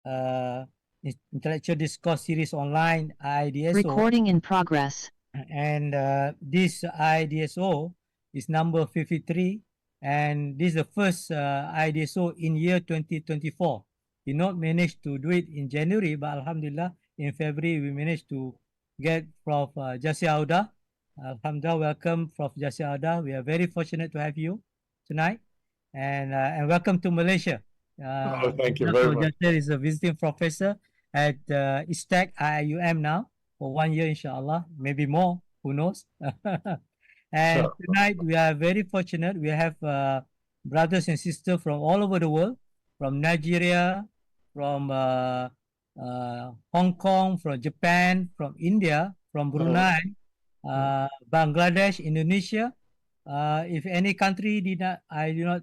uh, Intellectual Discourse Series Online, IIDSO. Recording in progress. And this IIDSO is number 53. And this is the first IIDSO in year 2024. We not managed to do it in January, but Alhamdulillah, in February, we managed to get Prof. Jasser Auda. Alhamdulillah, welcome, Prof. Jasser Auda. We are very fortunate to have you tonight. And welcome to Malaysia. Thank you very much. Jasser is a visiting professor at ISTAC-IIUM now for 1 year, inshallah, maybe more, who knows. And Sure. tonight we are very fortunate. We have brothers and sisters from all over the world, from Nigeria, from Hong Kong, from Japan, from India, from Brunei, Bangladesh, Indonesia. If any country did not, I do not.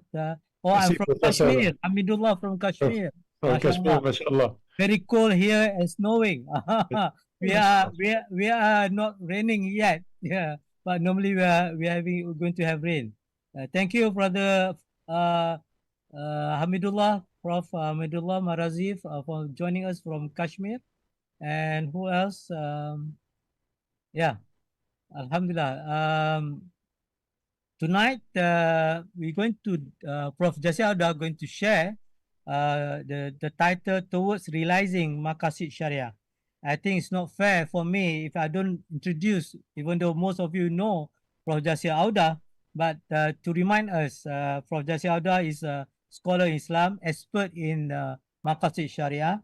I'm from Kashmir. Hamidullah from Kashmir. From Kashmir, mashallah. Very cold here and snowing. we are not raining yet. Yeah, but normally we're going to have rain. Thank you, brother Hamidullah, Prof. Hamidullah Marazif, for joining us from Kashmir. And who else? Yeah, Alhamdulillah. Tonight we're going to Prof. Jasser Auda going to share the title Towards Realizing Maqasid Shariah. I think it's not fair for me if I don't introduce, even though most of you know Prof. Jasser Auda, but to remind us, Prof. Jasser Auda is a scholar in Islam, expert in Maqasid Shariah,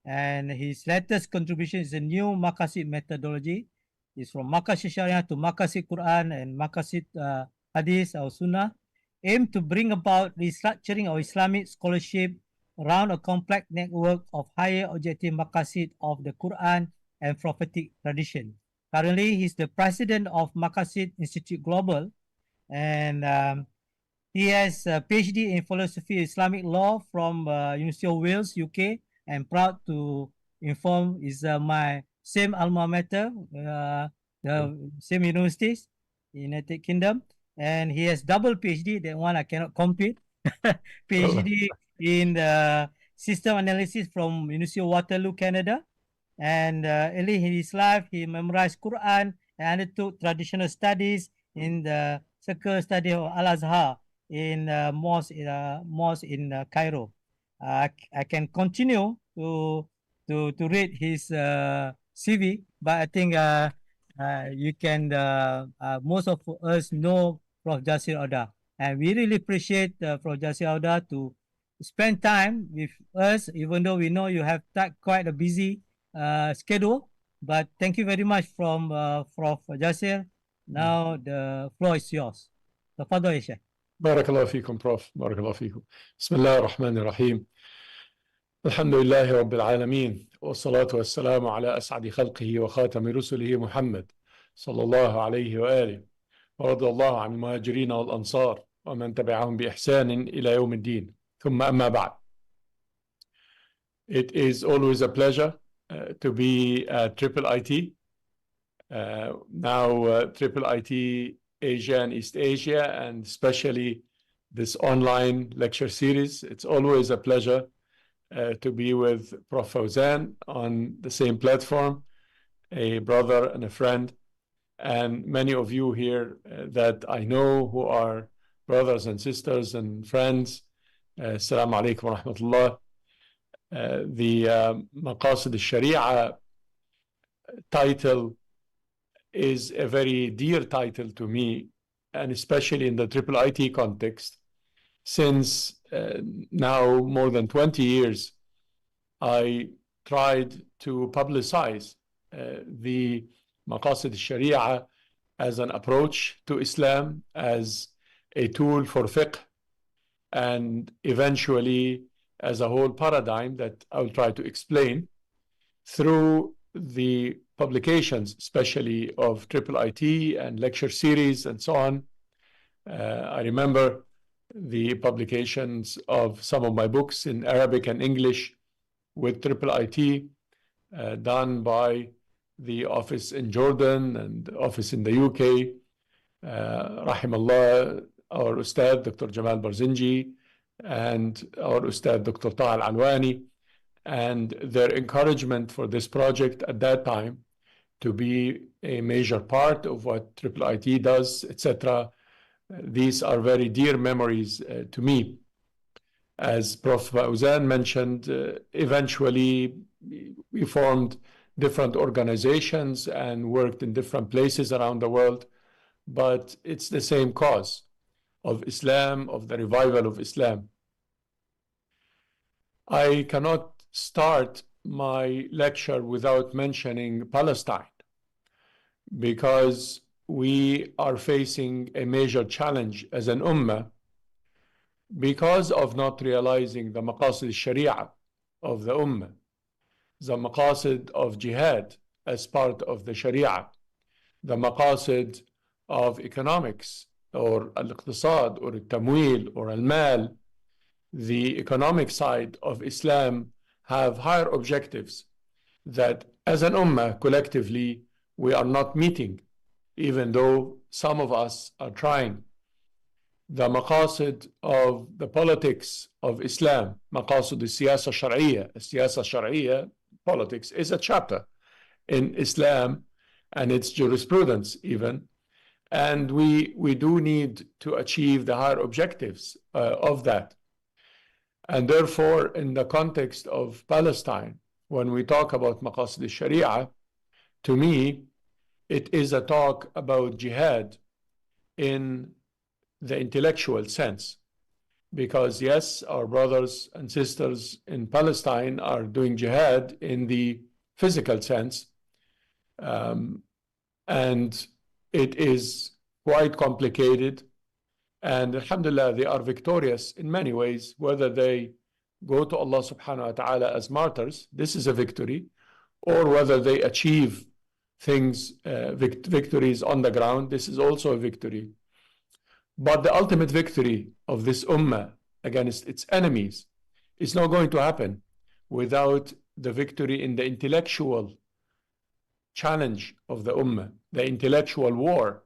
and his latest contribution is a new Maqasid methodology. It's from Maqasid Shariah to Maqasid Quran and Maqasid Hadith or Sunnah, aimed to bring about restructuring of Islamic scholarship around a complex network of higher objective maqasid of the Quran and prophetic tradition. Currently, he's the president of Maqasid Institute Global, and he has a PhD in philosophy Islamic law from University of Wales, UK, and proud to inform is my same alma mater, the same universities, United Kingdom. And he has double PhD, that one I cannot compete. PhD in the system analysis from University of Waterloo, Canada. And early in his life, he memorized Quran and undertook traditional studies in the circle study of Al-Azhar in mosque in Cairo. I can continue to read his CV, but I think you can, most of us know Prof. Jasser Auda, and we really appreciate Prof. Jasser Auda to spend time with us, even though we know you have quite a busy schedule. But thank you very much from Prof. Jasser. Now the floor is yours. تفضل يا شيخ. بارك الله فيكم Prof. بارك الله فيكم. بسم الله الرحمن الرحيم. الحمد لله رب العالمين والصلاة والسلام على أسعد خلقه وخاتم رسله محمد صلى الله عليه وآله ورضي الله عن المهاجرين والأنصار ومن تبعهم بإحسان إلى يوم الدين ثم أما بعد. It is always a pleasure to be at IIIT. Now IIIT Asia and East Asia, and especially this online lecture series. It's always a pleasure to be with Prof. Fauzan on the same platform, a brother and a friend, and many of you here that I know who are brothers and sisters and friends. Assalamu alaikum wa rahmatullah. The Maqasid Shariah title is a very dear title to me, and especially in the IIIT context. Since now more than 20 years, I tried to publicize the Maqasid Shariah as an approach to Islam, as a tool for fiqh, and eventually as a whole paradigm that I'll try to explain through the publications, especially of IIIT and lecture series and so on. I remember the publications of some of my books in Arabic and English with IIIT, done by the office in Jordan and office in the UK. Rahimallah, our Ustad, Dr. Jamal Barzinji, and our Ustad, Dr. Taha Al-Alwani, and their encouragement for this project at that time to be a major part of what IIIT does, etc. These are very dear memories to me. As Prof. Fauzan mentioned, eventually we formed different organizations and worked in different places around the world, but it's the same cause of Islam, of the revival of Islam. I cannot start my lecture without mentioning Palestine, because we are facing a major challenge as an ummah because of not realizing the Maqasid Shariah of the ummah, the Maqasid of jihad as part of the Sharia, the Maqasid of economics or al-iqtisad or al-tamwil or al-mal. The economic side of Islam have higher objectives that as an ummah collectively we are not meeting, even though some of us are trying. The maqasid of the politics of Islam, maqasid al-Siyasa-Shariah, Siyasa-Shariah politics is a chapter in Islam and its jurisprudence even, and we do need to achieve the higher objectives of that. And therefore, in the context of Palestine, when we talk about Maqasid Shariah, to me, it is a talk about jihad in the intellectual sense. Because yes, our brothers and sisters in Palestine are doing jihad in the physical sense. And it is quite complicated. And alhamdulillah, they are victorious in many ways, whether they go to Allah subhanahu wa ta'ala as martyrs, this is a victory, or whether they achieve things, victories on the ground, this is also a victory. But the ultimate victory of this ummah against its enemies is not going to happen without the victory in the intellectual challenge of the ummah, the intellectual war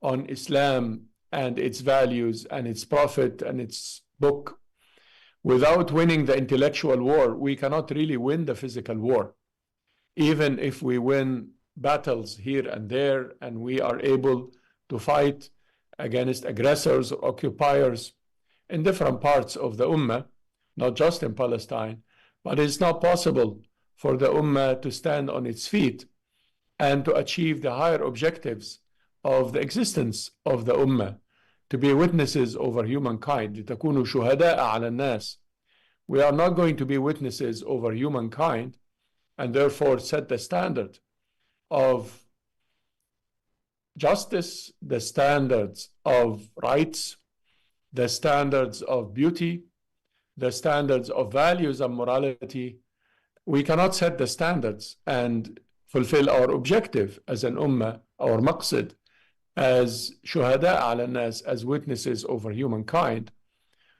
on Islam and its values and its prophet and its book. Without winning the intellectual war, we cannot really win the physical war. Even if we win battles here and there and we are able to fight against aggressors or occupiers in different parts of the ummah, not just in Palestine, but it's not possible for the ummah to stand on its feet and to achieve the higher objectives of the existence of the ummah, to be witnesses over humankind. لِتَكُونُوا شُهَدَاءَ عَلَى النَّاسِ. We are not going to be witnesses over humankind and therefore set the standard of justice, the standards of rights, the standards of beauty, the standards of values and morality. We cannot set the standards and fulfill our objective as an ummah, our maqsid, as shuhada ala nas, as witnesses over humankind,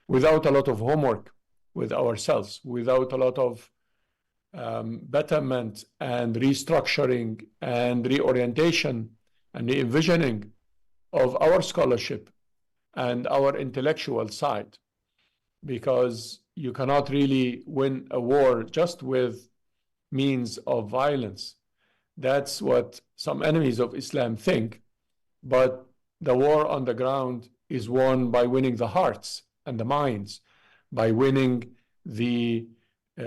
without a lot of homework with ourselves, without a lot of betterment and restructuring and reorientation and the envisioning of our scholarship and our intellectual side, because you cannot really win a war just with means of violence. That's what some enemies of Islam think, but the war on the ground is won by winning the hearts and the minds, by winning the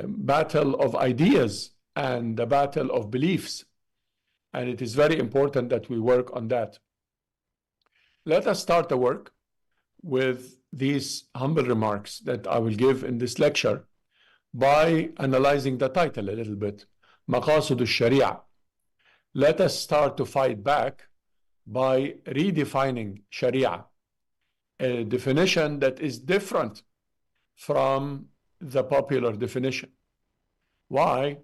battle of ideas and the battle of beliefs. And it is very important that we work on that. Let us start the work with these humble remarks that I will give in this lecture by analyzing the title a little bit, Maqasid Shariah. Let us start to fight back by redefining Sharia, a definition that is different from the popular definition. Why?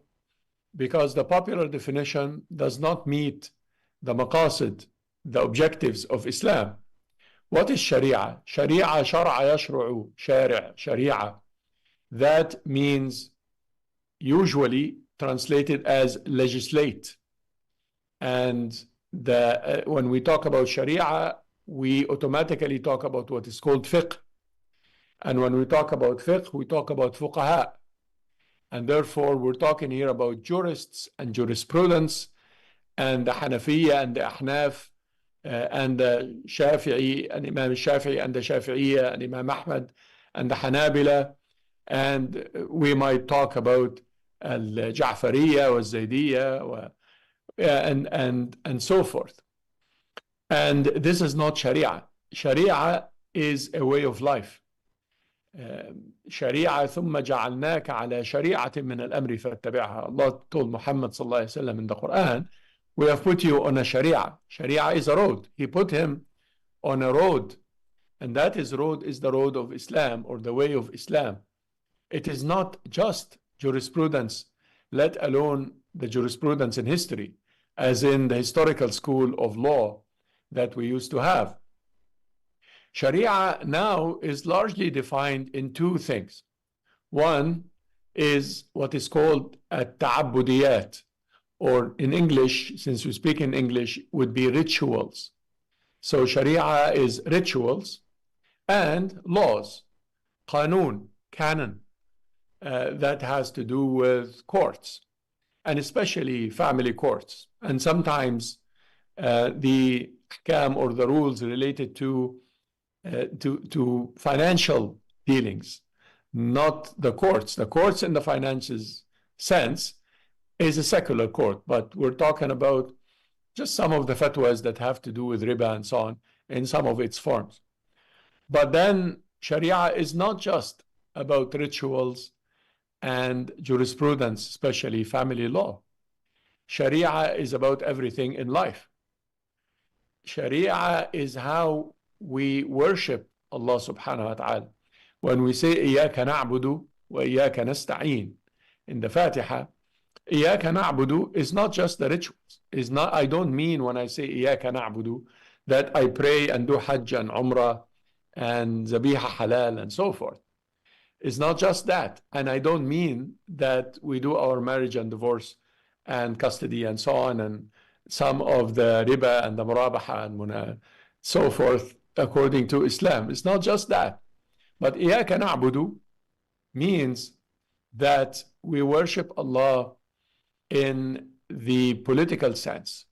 Because the popular definition does not meet the maqasid, the objectives of Islam. What is Sharia? Sharia, shar'a yashru'u, Sharia. That means usually translated as legislate. And when we talk about Sharia, we automatically talk about what is called fiqh. And when we talk about fiqh, we talk about fuqaha. And therefore, we're talking here about jurists and jurisprudence and the Hanafiya and the Ahnaf and the Shafi'i and Imam Shafi'i and the Shafi'iyya and Imam Ahmad and the Hanabila. And we might talk about al-Ja'fariyya wa Zaydiyya and so forth. And this is not Sharia. Sharia is a way of life. شريعة ثم جعلناك على شريعة من الأمر فاتبعها. Allah told Muhammad sallallahu alaihi wasallam in the Quran, we have put you on a Sharia. Sharia is a road. He put him on a road. And that road is the road of Islam, or the way of Islam. It is not just jurisprudence, let alone the jurisprudence in history, as in the historical school of law that we used to have. Sharia now is largely defined in two things. One is what is called at-ta'abbudiyat, or in English, since we speak in English, would be rituals. So Sharia is rituals and laws, qanun, canon, that has to do with courts, and especially family courts, and sometimes the ahkam or the rules related to financial dealings, not the courts. The courts in the finances sense is a secular court, but we're talking about just some of the fatwas that have to do with riba and so on in some of its forms. But then Sharia is not just about rituals and jurisprudence, especially family law. Sharia is about everything in life. Sharia is how we worship Allah subhanahu wa ta'ala. When we say إِيَّاكَ نَعْبُدُ وَإِيَّاكَ نَسْتَعِينُ in the Fatiha, إِيَّاكَ نَعْبُدُ is not just the rituals. Is not, I don't mean when I say إِيَّاكَ نَعْبُدُ that I pray and do Hajj and Umrah and Zabiha Halal and so forth. It's not just that. And I don't mean that we do our marriage and divorce and custody and so on and some of the riba and the murabaha and so forth according to Islam. It's not just that. But إِيَّاكَ نَعْبُدُ means that we worship Allah in the political sense.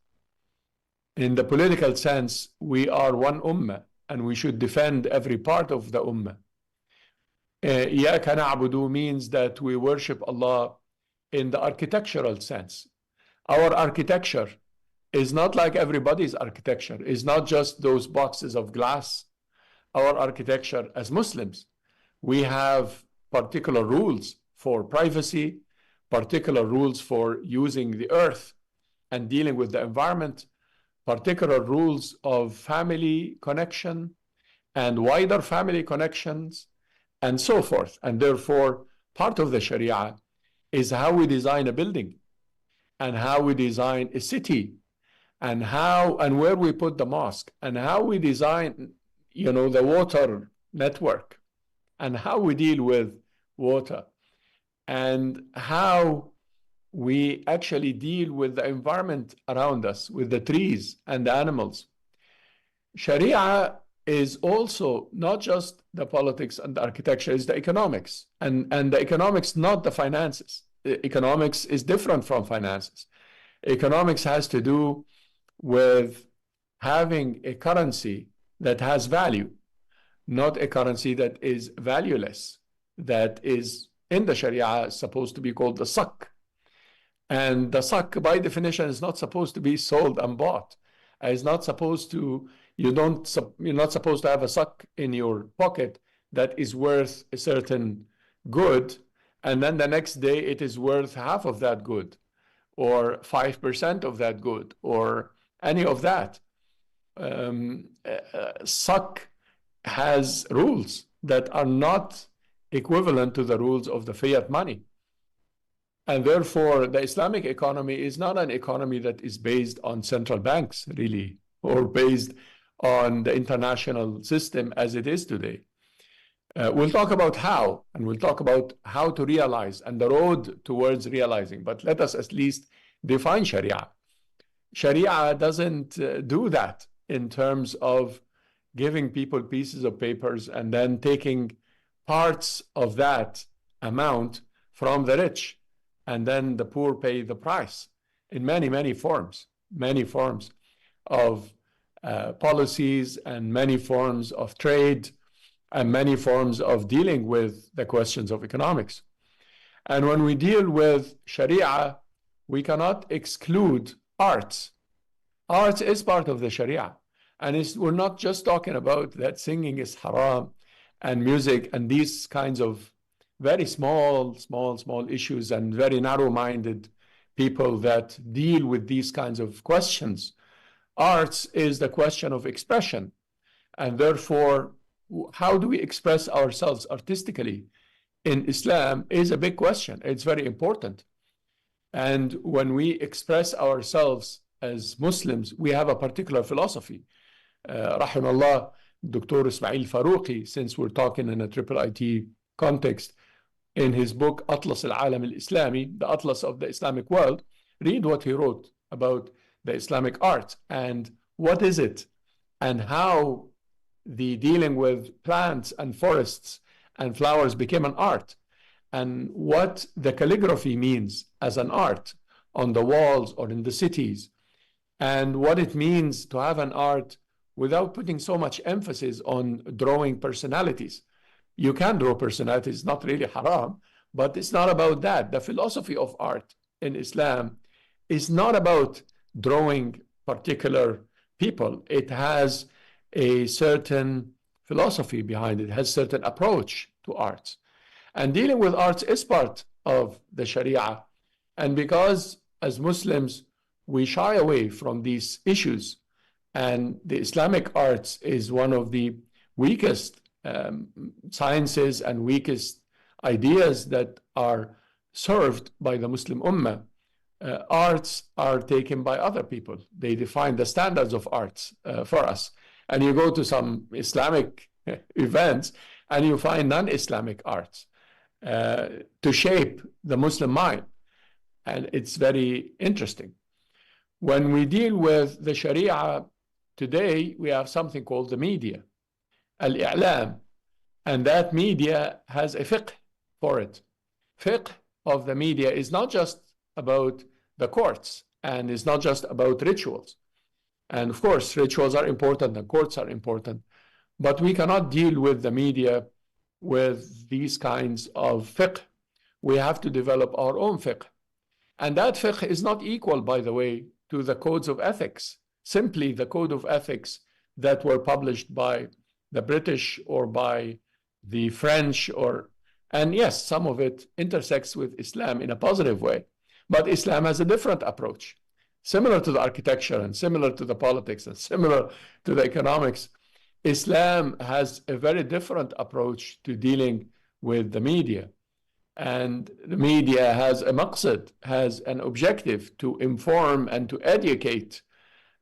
In the political sense, we are one ummah and we should defend every part of the ummah. إِيَّاكَ نَعْبُدُ means that we worship Allah in the architectural sense. Our architecture is not like everybody's architecture. It's not just those boxes of glass. Our architecture as Muslims, we have particular rules for privacy, particular rules for using the earth and dealing with the environment, particular rules of family connection and wider family connections, and so forth. And therefore, part of the Sharia is how we design a building and how we design a city and how and where we put the mosque and how we design, the water network and how we deal with water and how we actually deal with the environment around us, with the trees and the animals. Sharia is also not just the politics and the architecture, it's the economics. And the economics, not the finances. Economics is different from finances. Economics has to do with having a currency that has value, not a currency that is valueless, that is in the Sharia supposed to be called the sak. And the sak, by definition, is not supposed to be sold and bought. It's not supposed to, you're not supposed to have a sak in your pocket that is worth a certain good, and then the next day it is worth half of that good, or 5% of that good, or any of that. Sak has rules that are not equivalent to the rules of the fiat money. And therefore, the Islamic economy is not an economy that is based on central banks, really, or based on the international system as it is today. We'll talk about how, and we'll talk about how to realize and the road towards realizing. But let us at least define Sharia. Sharia doesn't do that in terms of giving people pieces of papers and then taking parts of that amount from the rich, and then the poor pay the price in many forms of policies and many forms of trade and many forms of dealing with the questions of economics. And when we deal with Sharia, we cannot exclude arts. Arts is part of the Sharia. And we're not just talking about that singing is haram and music and these kinds of very small issues and very narrow-minded people that deal with these kinds of questions. Arts is the question of expression. And therefore, how do we express ourselves artistically in Islam is a big question. It's very important. And when we express ourselves as Muslims, we have a particular philosophy. Rahimahullah, Dr. Ismail Farouqi, since we're talking in a IIIT context, in his book, Atlas al-Alam al-Islami, the Atlas of the Islamic World, read what he wrote about the Islamic art and what is it and how the dealing with plants and forests and flowers became an art, and what the calligraphy means as an art on the walls or in the cities, and what it means to have an art without putting so much emphasis on drawing personalities. You can draw personalities, not really haram, but it's not about that. The philosophy of art in Islam is not about drawing particular people. It has a certain philosophy behind it, has certain approach to arts. And dealing with arts is part of the Sharia. And because as Muslims, we shy away from these issues, and the Islamic arts is one of the weakest sciences and weakest ideas that are served by the Muslim Ummah, arts are taken by other people. They define the standards of arts for us. And you go to some Islamic events and you find non-Islamic arts to shape the Muslim mind. And it's very interesting. When we deal with the Sharia today, we have something called the media, al-i'lam, and that media has a fiqh for it. Fiqh of the media is not just about the courts and is not just about rituals. And of course, rituals are important and courts are important, but we cannot deal with the media with these kinds of fiqh. We have to develop our own fiqh. And that fiqh is not equal, by the way, to the codes of ethics, simply the code of ethics that were published by the British or by the French, and yes, some of it intersects with Islam in a positive way, but Islam has a different approach, similar to the architecture and similar to the politics and similar to the economics. Islam has a very different approach to dealing with the media. And the media has a maqsad, has an objective to inform and to educate.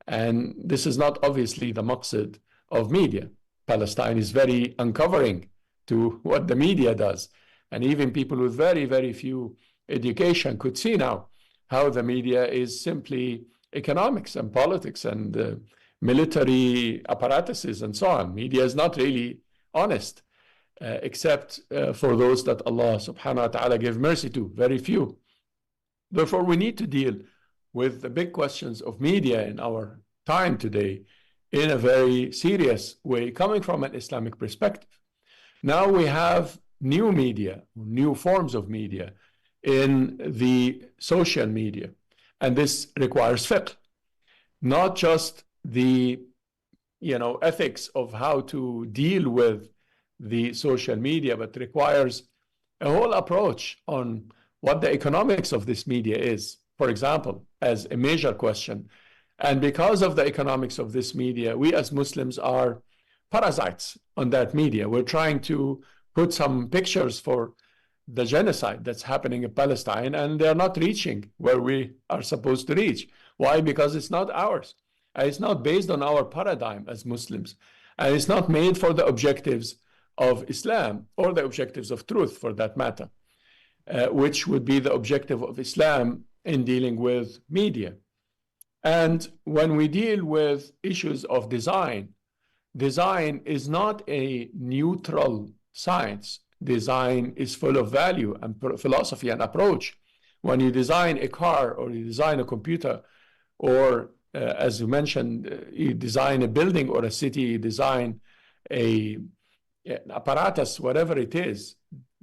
And this is not obviously the maqsad of media. Palestine is very uncovering to what the media does. And even people with very few education could see now how the media is simply economics and politics and military apparatuses and so on. Media is not really honest. Except for those that Allah subhanahu wa ta'ala gave mercy to, very few. Therefore, we need to deal with the big questions of media in our time today in a very serious way, coming from an Islamic perspective. Now we have new media, new forms of media in the social media, and this requires fiqh, not just the ethics of how to deal with the social media, but requires a whole approach on what the economics of this media is, for example, as a major question. And because of the economics of this media, we as Muslims are parasites on that media. We're trying to put some pictures for the genocide that's happening in Palestine, and they're not reaching where we are supposed to reach. Why? Because it's not ours. It's not based on our paradigm as Muslims. And it's not made for the objectives of Islam or the objectives of truth, for that matter, which would be the objective of Islam in dealing with media. And when we deal with issues of design, design is not a neutral science. design is full of value and philosophy and approach. When you design a car or you design a computer, or as you mentioned, you design a building or a city, you design an apparatus, whatever it is,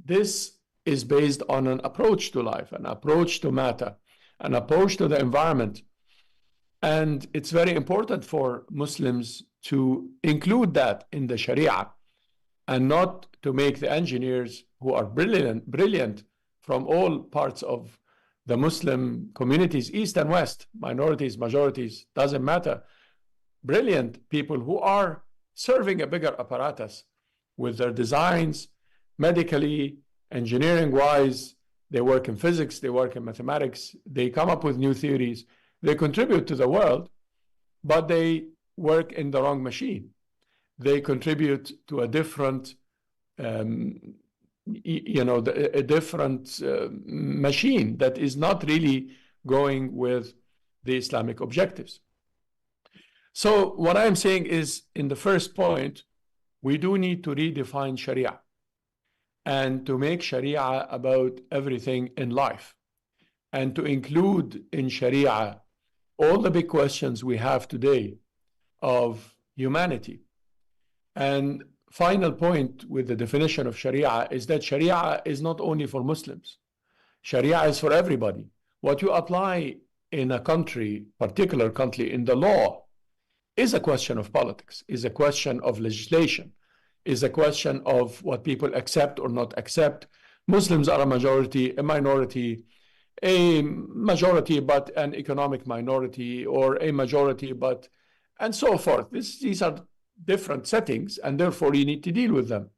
this is based on an approach to life, an approach to matter, an approach to the environment. And it's very important for Muslims to include that in the Sharia, and not to make the engineers who are brilliant from all parts of the Muslim communities, East and West, minorities, majorities, doesn't matter, brilliant people who are serving a bigger apparatus with their designs, medically, engineering-wise. They work in physics, they work in mathematics, they come up with new theories, they contribute to the world, but they work in the wrong machine. They contribute to a different, a different machine that is not really going with the Islamic objectives. So what I'm saying is, in the first point, we do need to redefine Sharia and to make Sharia about everything in life, and to include in Sharia all the big questions we have today of humanity. And final point with the definition of Sharia is that Sharia is not only for Muslims. Sharia is for everybody. What you apply in a country, particular country, in the law, is a question of politics, is a question of legislation, is a question of what people accept or not accept. Muslims are a majority, a minority, a majority but an economic minority, or a majority but, and so forth. These are different settings, and therefore you need to deal with them.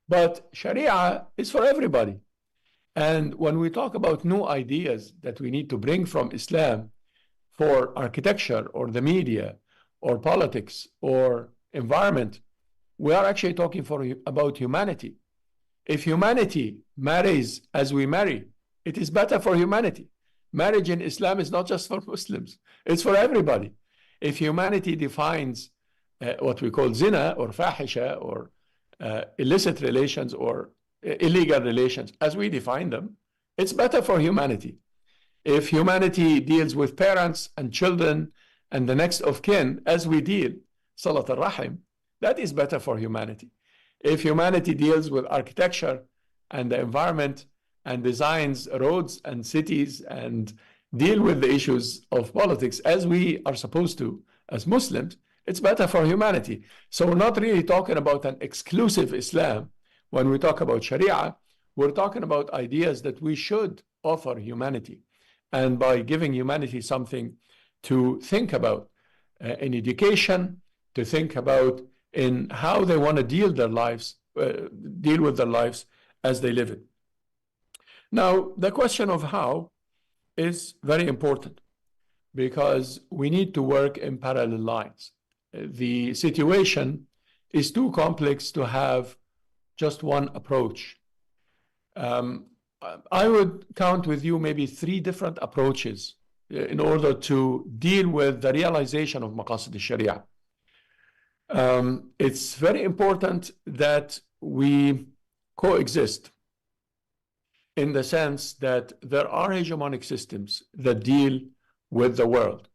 But Sharia is for everybody. And when we talk about new ideas that we need to bring from Islam for architecture or the media or politics or environment, we are actually talking about humanity. If humanity marries as we marry, it is better for humanity. Marriage in Islam is not just for Muslims, it's for everybody. If humanity defines what we call zina or fahisha or illicit relations or illegal relations as we define them, it's better for humanity. If humanity deals with parents and children and the next of kin as we deal, salat al-rahim, that is better for humanity. If humanity deals with architecture and the environment and designs roads and cities and deal with the issues of politics as we are supposed to as Muslims, it's better for humanity. So we're not really talking about an exclusive Islam. When we talk about Sharia, we're talking about ideas that we should offer humanity. And by giving humanity something to think about in education, to think about in how they want to deal with their lives as they live it. Now, the question of how is very important, because we need to work in parallel lines. The situation is too complex to have just one approach. I would count with you maybe 3 different approaches in order to deal with the realization of Maqasid Shariah. It's very important that we coexist in the sense that there are hegemonic systems that deal with the world.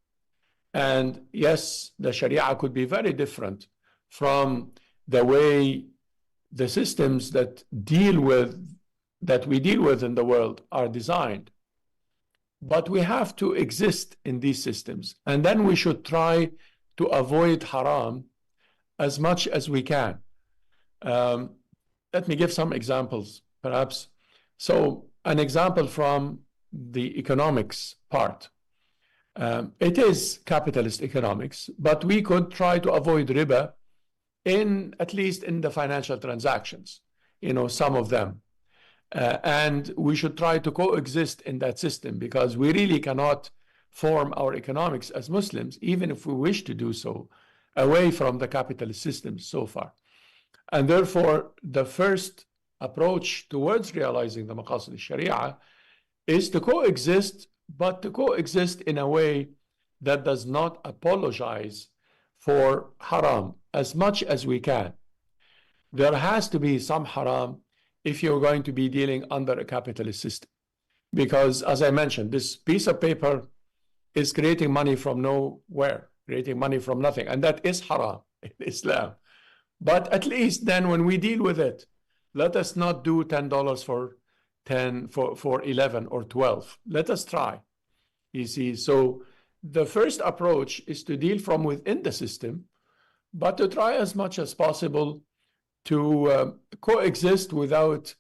And yes, the Sharia could be very different from the way the systems that we deal with in the world are designed. But we have to exist in these systems. And then we should try to avoid haram as much as we can. Let me give some examples, perhaps. So an example from the economics part. It is capitalist economics, but we could try to avoid riba at least in the financial transactions, some of them. And we should try to coexist in that system, because we really cannot form our economics as Muslims, even if we wish to do so, away from the capitalist systems so far. And therefore, the first approach towards realizing the Maqasid Shariah is to coexist, but to coexist in a way that does not apologize for haram as much as we can. There has to be some haram if you're going to be dealing under a capitalist system. Because, as I mentioned, this piece of paper is creating money from nowhere, creating money from nothing. And that is haram in Islam. But at least then when we deal with it, let us not do $10 for 10, for 11 or 12. Let us try, you see. So the first approach is to deal from within the system, but to try as much as possible to coexist without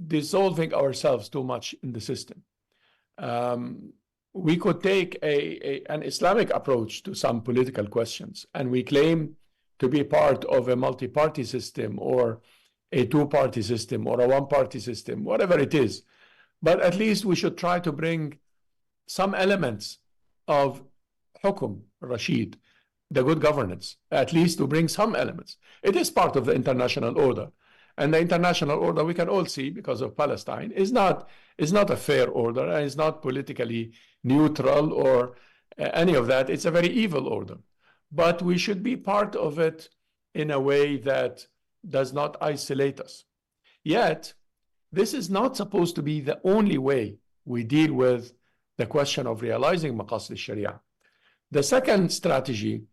dissolving ourselves too much in the system. We could take an Islamic approach to some political questions, and we claim to be part of a multi-party system or a two-party system or a one-party system, whatever it is. But at least we should try to bring some elements of hukum, Rashid, the good governance, at least to bring some elements. It is part of the international order. And the international order, we can all see, because of Palestine, is not a fair order, and is not politically neutral or any of that. It's a very evil order. But we should be part of it in a way that does not isolate us. Yet, this is not supposed to be the only way we deal with the question of realizing Maqasid Shariah. The second strategy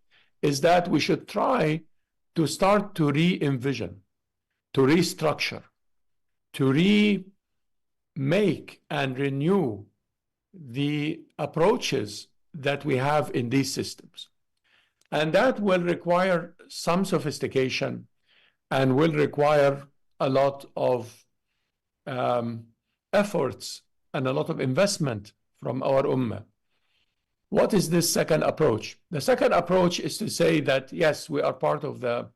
is that we should try to start to re-envision, to restructure, to remake and renew the approaches that we have in these systems. And that will require some sophistication and will require a lot of efforts and a lot of investment from our ummah. What is this second approach? The second approach is to say that, yes, we are part of the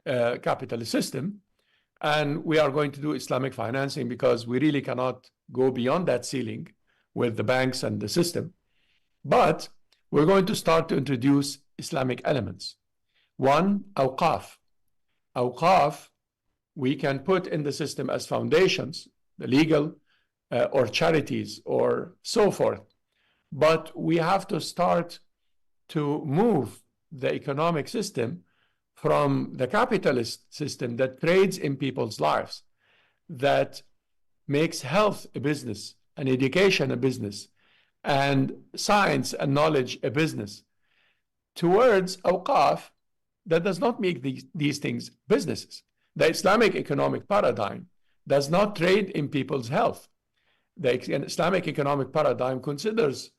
capitalist system, and we are going to do Islamic financing because we really cannot go beyond that ceiling with the banks and the system. But we're going to start to introduce Islamic elements. One, awqaf. Awqaf, we can put in the system as foundations, the legal or charities or so forth. But we have to start to move the economic system from the capitalist system that trades in people's lives, that makes health a business, and education a business, and science and knowledge a business, towards awqaf that does not make these things businesses. The Islamic economic paradigm does not trade in people's health. The Islamic economic paradigm considers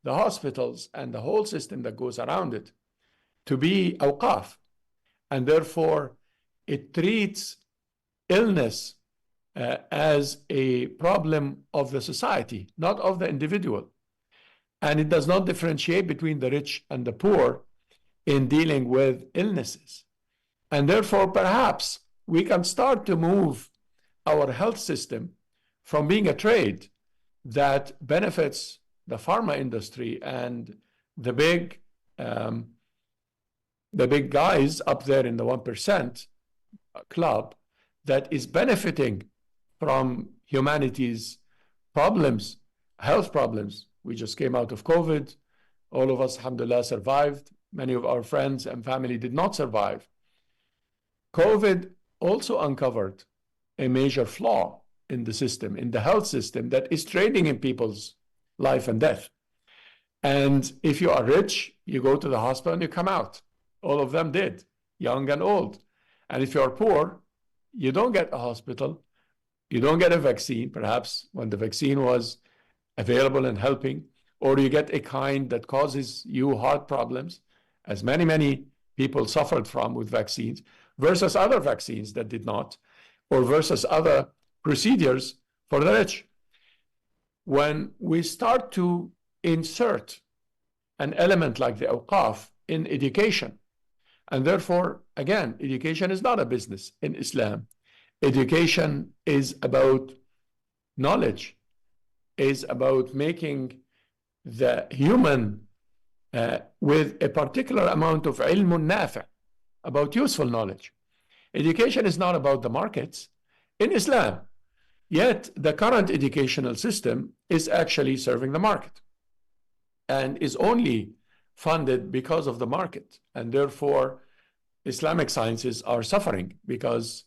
the hospitals and the whole system that goes around it to be awqaf. And therefore, it treats illness as a problem of the society, not of the individual. And it does not differentiate between the rich and the poor in dealing with illnesses. And therefore, perhaps we can start to move our health system from being a trade that benefits the pharma industry and the big guys up there in the 1% club that is benefiting from humanity's problems, health problems. We just came out of COVID. All of us, alhamdulillah, survived. Many of our friends and family did not survive. COVID also uncovered a major flaw in the system, in the health system, that is trading in people's life and death. And if you are rich, you go to the hospital and you come out. All of them did, young and old. And if you are poor, you don't get a hospital, you don't get a vaccine, perhaps when the vaccine was available and helping, or you get a kind that causes you heart problems, as many people suffered from with vaccines, versus other vaccines that did not, or versus other procedures for the rich. When we start to insert an element like the awqaf in education, and therefore, again, education is not a business in Islam. Education is about knowledge, is about making the human with a particular amount of ilmun nafi', about useful knowledge. Education is not about the markets in Islam. Yet the current educational system is actually serving the market and is only funded because of the market. And therefore, Islamic sciences are suffering because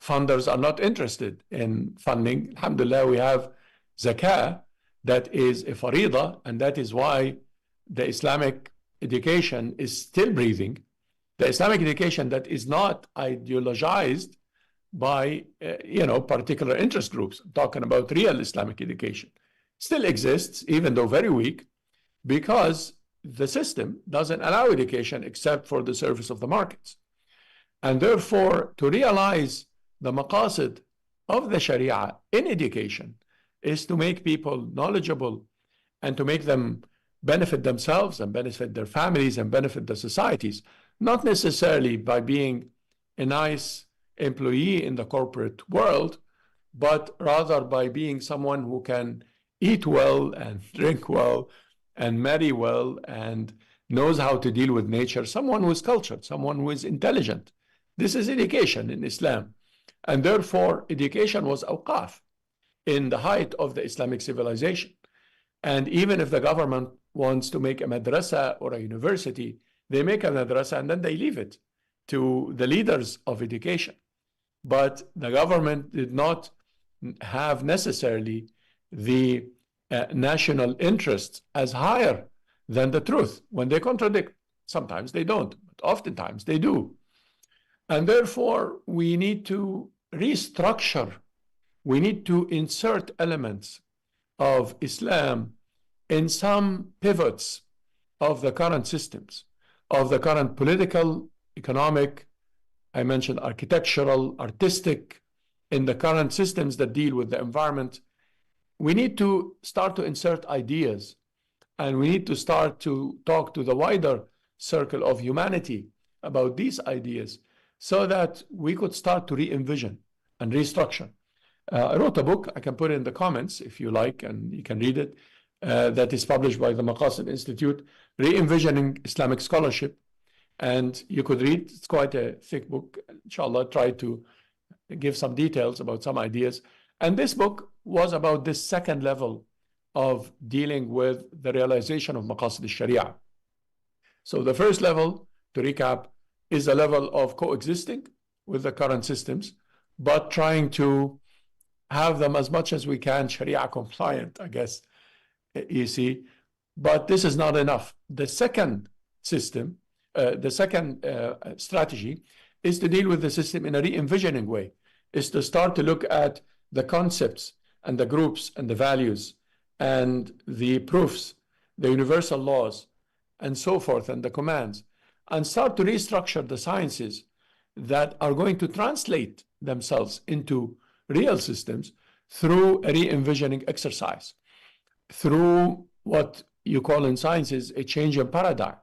funders are not interested in funding. Alhamdulillah, we have zakah that is a farida, and that is why the Islamic education is still breathing. The Islamic education that is not ideologized by particular interest groups. I'm talking about real Islamic education. Still exists, even though very weak, because the system doesn't allow education except for the service of the markets. And therefore, to realize the maqasid of the Sharia in education is to make people knowledgeable and to make them benefit themselves and benefit their families and benefit the societies, not necessarily by being a nice employee in the corporate world, but rather by being someone who can eat well and drink well and marry well and knows how to deal with nature, someone who is cultured, someone who is intelligent. This is education in Islam. And therefore, education was awqaf in the height of the Islamic civilization. And even if the government wants to make a madrasa or a university, they make a madrasa and then they leave it to the leaders of education. But the government did not have necessarily the national interests as higher than the truth. When they contradict, sometimes they don't, but oftentimes they do. And therefore, we need to restructure. We need to insert elements of Islam in some pivots of the current systems, of the current political, economic, I mentioned architectural, artistic, in the current systems that deal with the environment. We need to start to insert ideas, and we need to start to talk to the wider circle of humanity about these ideas so that we could start to re-envision and restructure. I wrote a book, I can put it in the comments if you like, and you can read it, that is published by the Maqasid Institute, Re-envisioning Islamic Scholarship. And you could read, it's quite a thick book. Inshallah, try to give some details about some ideas. And this book was about this second level of dealing with the realization of Maqasid Shariah. So the first level, to recap, is a level of coexisting with the current systems, but trying to have them as much as we can Sharia compliant, I guess, you see. But this is not enough. The second system, the second strategy is to deal with the system in a re-envisioning way, is to start to look at the concepts and the groups and the values and the proofs, the universal laws, and so forth, and the commands, and start to restructure the sciences that are going to translate themselves into real systems through a re-envisioning exercise, through what you call in sciences a change in paradigm.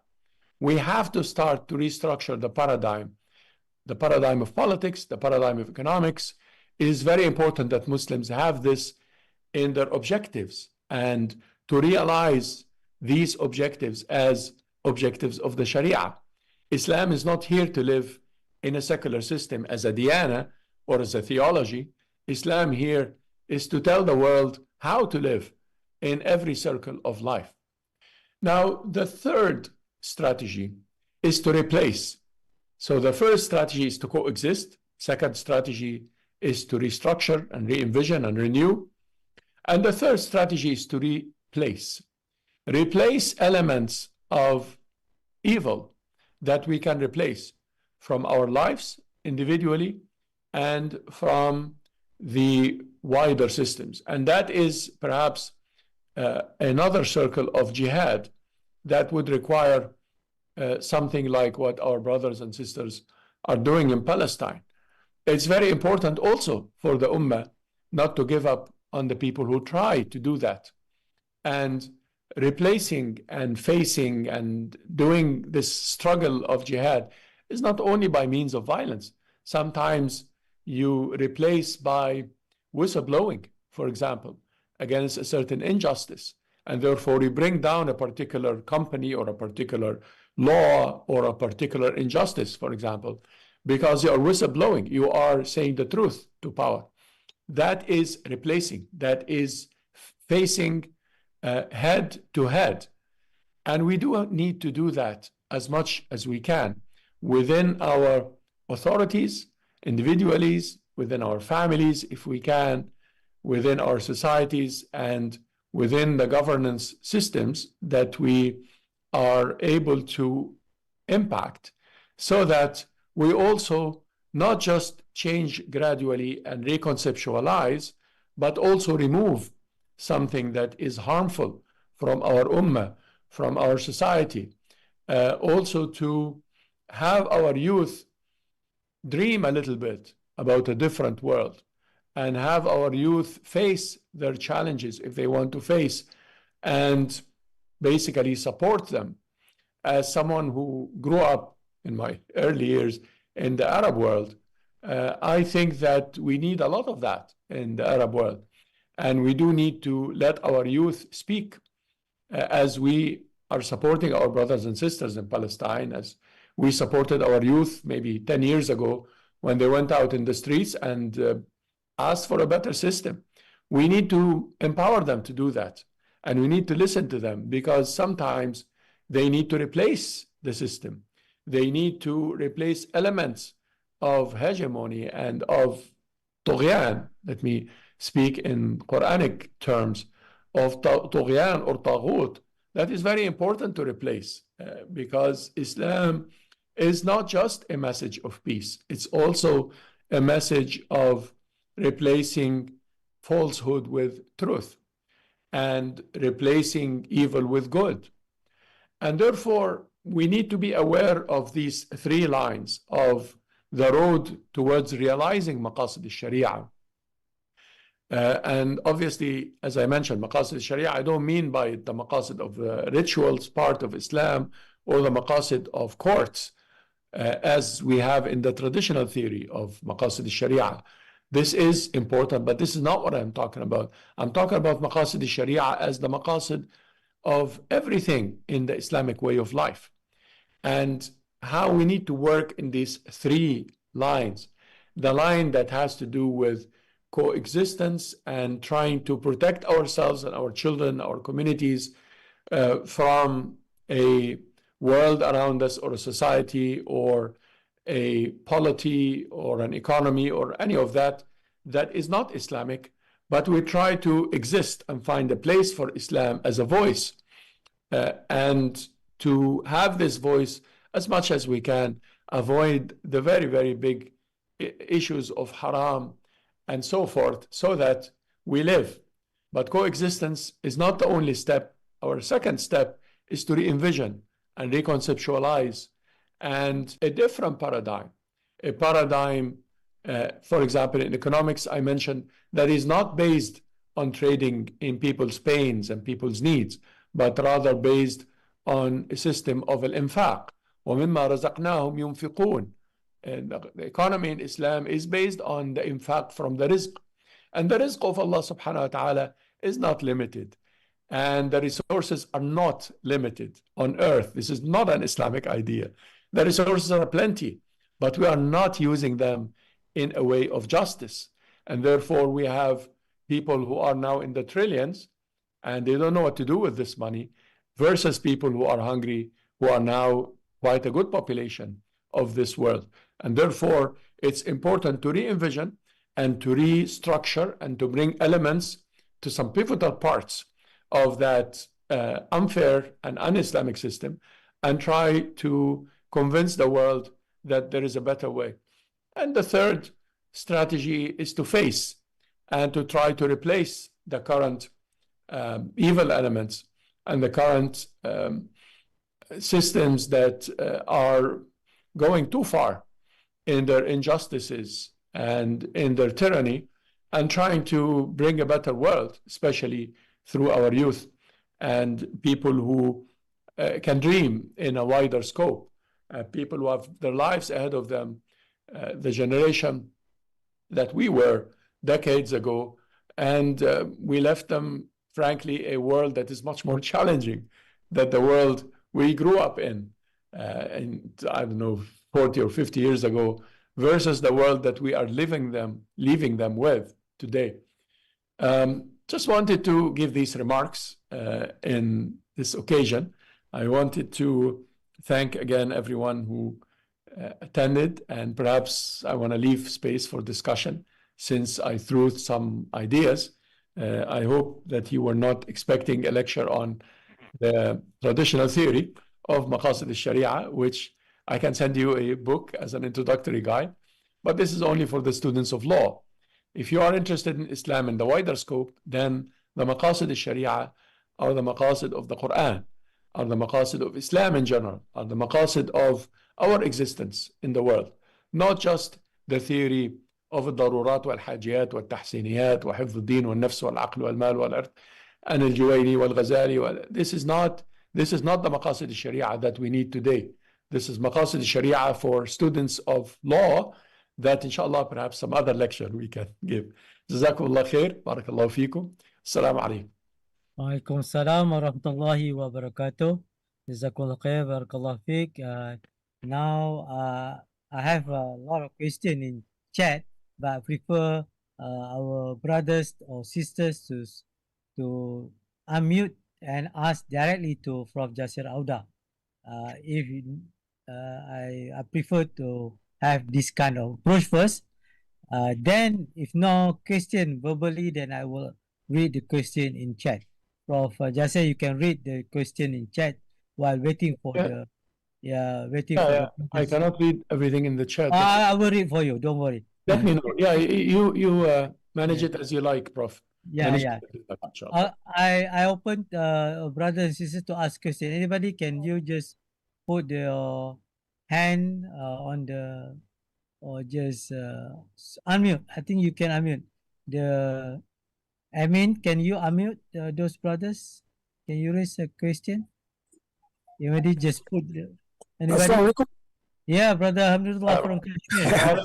We have to start to restructure the paradigm of politics, the paradigm of economics. It is very important that Muslims have this in their objectives, and to realize these objectives as objectives of the Sharia. Islam is not here to live in a secular system as a diyana or as a theology. Islam here is to tell the world how to live in every circle of life. Now, the third strategy is to replace. So the first strategy is to coexist. Second strategy is to restructure and re-envision and renew. And the third strategy is to replace. Replace elements of evil that we can replace from our lives individually and from the wider systems. And that is perhaps another circle of jihad that would require something like what our brothers and sisters are doing in Palestine. It's very important also for the Ummah not to give up on the people who try to do that. And replacing and facing and doing this struggle of jihad is not only by means of violence. Sometimes you replace by whistleblowing, for example, against a certain injustice. And therefore you bring down a particular company or a particular law or a particular injustice, for example, because you are whistleblowing. You are saying the truth to power. That is replacing. That is facing head to head. And we do need to do that as much as we can within our authorities, individually, within our families, if we can, within our societies, and within the governance systems that we are able to impact, so that we also not just change gradually and reconceptualize, but also remove something that is harmful from our ummah, from our society. Also to have our youth dream a little bit about a different world, and have our youth face their challenges if they want to face, and basically support them. As someone who grew up in my early years in the Arab world, I think that we need a lot of that in the Arab world. And we do need to let our youth speak, as we are supporting our brothers and sisters in Palestine, as we supported our youth maybe 10 years ago when they went out in the streets and asked for a better system. We need to empower them to do that. And we need to listen to them, because sometimes they need to replace the system. They need to replace elements of hegemony and of طغيان. Let me speak in Quranic terms of طغيان or طاغوت. That is very important to replace, because Islam is not just a message of peace. It's also a message of replacing falsehood with truth and replacing evil with good. And therefore, we need to be aware of these three lines of the road towards realizing Maqasid Shariah. And obviously, as I mentioned, Maqasid Shariah, I don't mean by the Maqasid of the rituals part of Islam or the Maqasid of courts, as we have in the traditional theory of Maqasid Shariah. This is important, but this is not what I'm talking about. I'm talking about Maqasid Shariah as the Maqasid of everything in the Islamic way of life, and how we need to work in these three lines. The line that has to do with coexistence and trying to protect ourselves and our children, our communities, from a world around us, or a society, or a polity, or an economy, or any of that that is not Islamic, but we try to exist and find a place for Islam as a voice, and to have this voice as much as we can, avoid the very, very big issues of haram and so forth, so that we live. But coexistence is not the only step. Our second step is to re-envision and reconceptualize, and a different paradigm, a paradigm, for example, in economics, I mentioned, that is not based on trading in people's pains and people's needs, but rather based on a system of al-infaq. وَمِمَّا رَزَقْنَاهُمْ يُنْفِقُونَ. And the economy in Islam is based on the infaq from the rizq. And the rizq of Allah subhanahu wa ta'ala is not limited. And the resources are not limited on earth. This is not an Islamic idea. The resources are plenty, but we are not using them in a way of justice. And therefore, we have people who are now in the trillions, and they don't know what to do with this money, versus people who are hungry, who are now quite a good population of this world. And therefore, it's important to re-envision and to restructure and to bring elements to some pivotal parts of that unfair and un-Islamic system, and try to convince the world that there is a better way. And the third strategy is to face and to try to replace the current evil elements and the current systems that are going too far in their injustices and in their tyranny, and trying to bring a better world, especially through our youth and people who can dream in a wider scope, people who have their lives ahead of them, the generation that we were decades ago, and we left them, frankly, a world that is much more challenging than the world we grew up in, I don't know, 40 or 50 years ago, versus the world that we are leaving them with today. Just wanted to give these remarks in this occasion. I wanted to thank again everyone who attended, and perhaps I want to leave space for discussion since I threw some ideas. I hope that you were not expecting a lecture on the traditional theory of Maqasid Shariah, which I can send you a book as an introductory guide, but this is only for the students of law. If you are interested in Islam in the wider scope, then the Maqasid Shariah are the Maqasid of the Quran, are the Maqasid of Islam in general, are the Maqasid of our existence in the world, not just the theory of الضرورات والحاجيات والتحسينيات وحفظ الدين والنفس والعقل والمال والإرث and الجويني والغزالي. This is not the Maqasid Sharia that we need today. This is Maqasid Sharia for students of law that inshallah perhaps some other lecture we can give. جزاكم الله خير. بارك الله فيكم. السلام عليكم. وعليكم السلام ورحمة الله وبركاته. Jazakallah khair, barakallah fiqh. Now I have a lot of questions in chat, but I prefer our brothers or sisters to unmute and ask directly to Prof. Jasser Auda. I prefer to have this kind of approach first. Then, if no question verbally, then I will read the question in chat. Prof. Jasser, you can read the question in chat while waiting for the I cannot read everything in the chat. I will read for you. Don't worry. Let me know. Yeah, you manage it as you like, Prof. I opened brothers and sisters to ask questions. Anybody, can you just put your hand on the, or just unmute? I think you can unmute. The admin, can you unmute those brothers? Can you raise a question? Anybody just put anybody? Yeah, brother, alhamdulillah from Kashmir.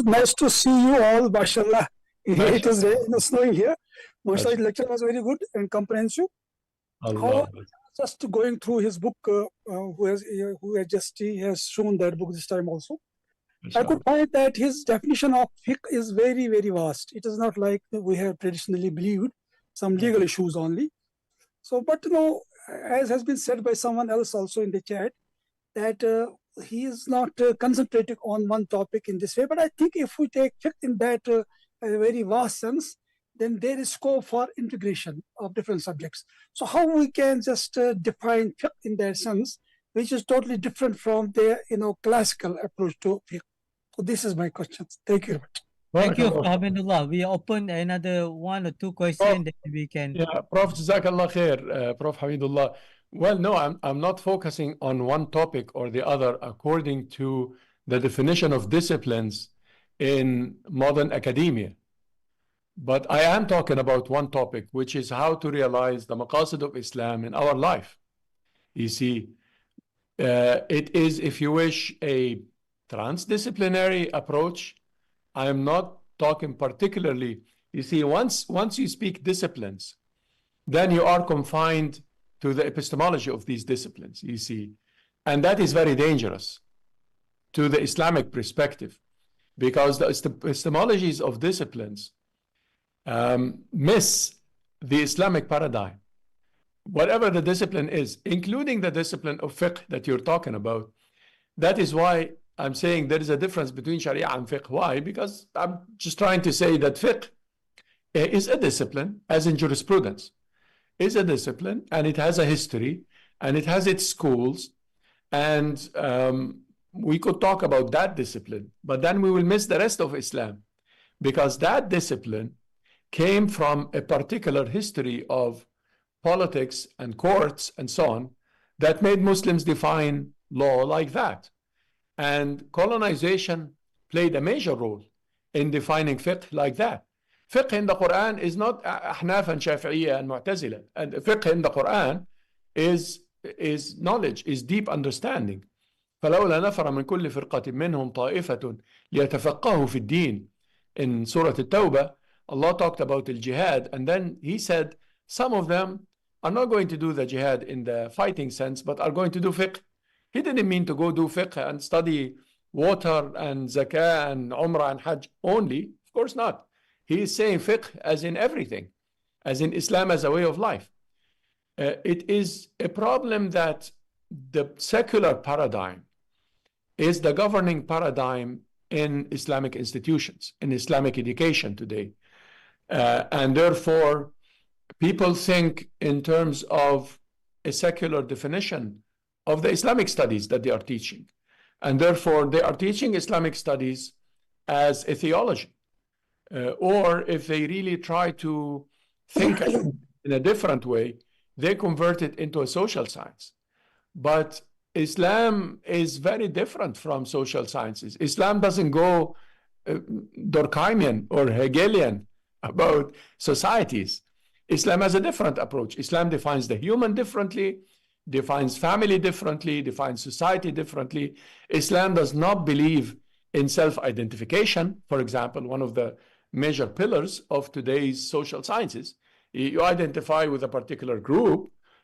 nice to see you all, mashallah. It is snowing here. Mashallah, lecture was very good and comprehensive. Just going through his book, he has shown that book this time also. I could find that his definition of fiqh is very, very vast. It is not like we have traditionally believed, some legal issues only. So, but as has been said by someone else also in the chat, that he is not concentrating on one topic in this way. But I think if we take fiqh in that very vast sense, then there is scope for integration of different subjects. So how we can just define fiqh in that sense, which is totally different from the classical approach to fiqh. So this is my question. Thank you very much. Thank you, Alhamdulillah. We open another one or two questions that we can. Yeah, Prof. Jazakallah khair, Prof. Hamidullah. Well, no, I'm not focusing on one topic or the other according to the definition of disciplines in modern academia. But I am talking about one topic, which is how to realize the maqasid of Islam in our life. You see, it is, if you wish, a transdisciplinary approach. I am not talking particularly, you see, once you speak disciplines, then you are confined to the epistemology of these disciplines, you see. And that is very dangerous to the Islamic perspective, because the epistemologies of disciplines miss the Islamic paradigm. Whatever the discipline is, including the discipline of fiqh that you're talking about. That is why I'm saying there is a difference between Sharia and fiqh. Why? Because I'm just trying to say that fiqh is a discipline, as in jurisprudence, is a discipline, and it has a history, and it has its schools, and we could talk about that discipline, but then we will miss the rest of Islam, because that discipline came from a particular history of politics and courts and so on that made Muslims define law like that. And colonization played a major role in defining fiqh like that. Fiqh in the Quran is not Ahnaf and Shafi'iyya and Mu'tazila. And fiqh in the Quran is knowledge, is deep understanding. فلولا نفر من كل فرقة منهم طائفة ليتفقهوا في الدين. In Surah At-Tawbah, Allah talked about the jihad, and then He said some of them are not going to do the jihad in the fighting sense, but are going to do fiqh. He didn't mean to go do fiqh and study water and zakah and umrah and hajj only. Of course not. He is saying fiqh as in everything, as in Islam as a way of life. It is a problem that the secular paradigm is the governing paradigm in Islamic institutions, in Islamic education today. And therefore, people think in terms of a secular definition of the Islamic studies that they are teaching. And therefore, they are teaching Islamic studies as a theology. Or if they really try to think in a different way, they convert it into a social science. But Islam is very different from social sciences. Islam doesn't go Durkheimian or Hegelian about societies. Islam has a different approach. Islam defines the human differently, defines family differently, defines society differently. Islam does not believe in self-identification. For example, one of the major pillars of today's social sciences, you identify with a particular group,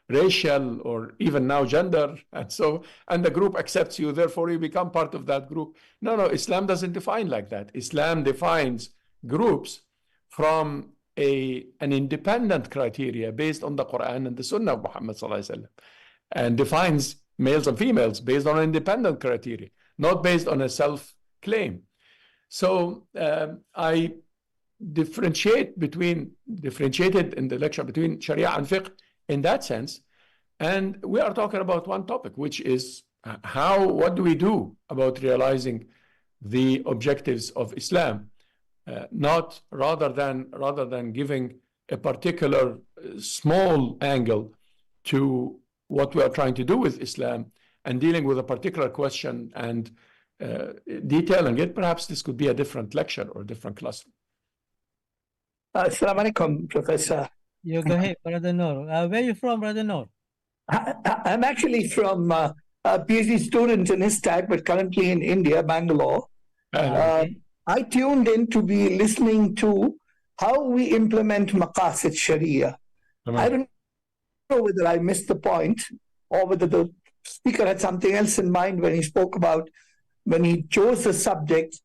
racial or even now gender, and the group accepts you, therefore you become part of that group. No, Islam doesn't define like that. Islam defines groups from an independent criteria based on the Quran and the Sunnah of Muhammad sallallahu alaihi wasallam, and defines males and females based on independent criteria, not based on a self-claim. So I differentiated in the lecture between Sharia and fiqh in that sense. And we are talking about one topic, which is what do we do about realizing the objectives of Islam, rather than giving a particular small angle to what we are trying to do with Islam and dealing with a particular question and detailing it. Perhaps this could be a different lecture or a different class. Assalamu alaikum, Professor. You go ahead, Brother Noor. Where are you from, Brother Noor? I'm actually from a PhD student in ISTAC, but currently in India, Bangalore. I tuned in to be listening to how we implement Maqasid Shariah. I don't know whether I missed the point or whether the speaker had something else in mind when he spoke about, when he chose the subject,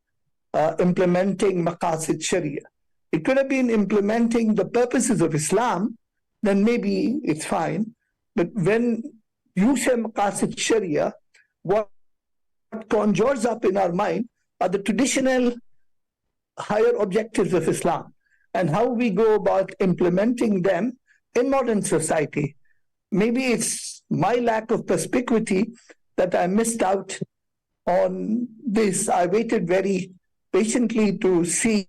implementing Maqasid Shariah. It could have been implementing the purposes of Islam, then maybe it's fine. But when you say Maqasid Shariah, what conjures up in our mind are the traditional higher objectives of Islam and how we go about implementing them in modern society. Maybe it's my lack of perspicuity that I missed out on this. I waited very patiently to see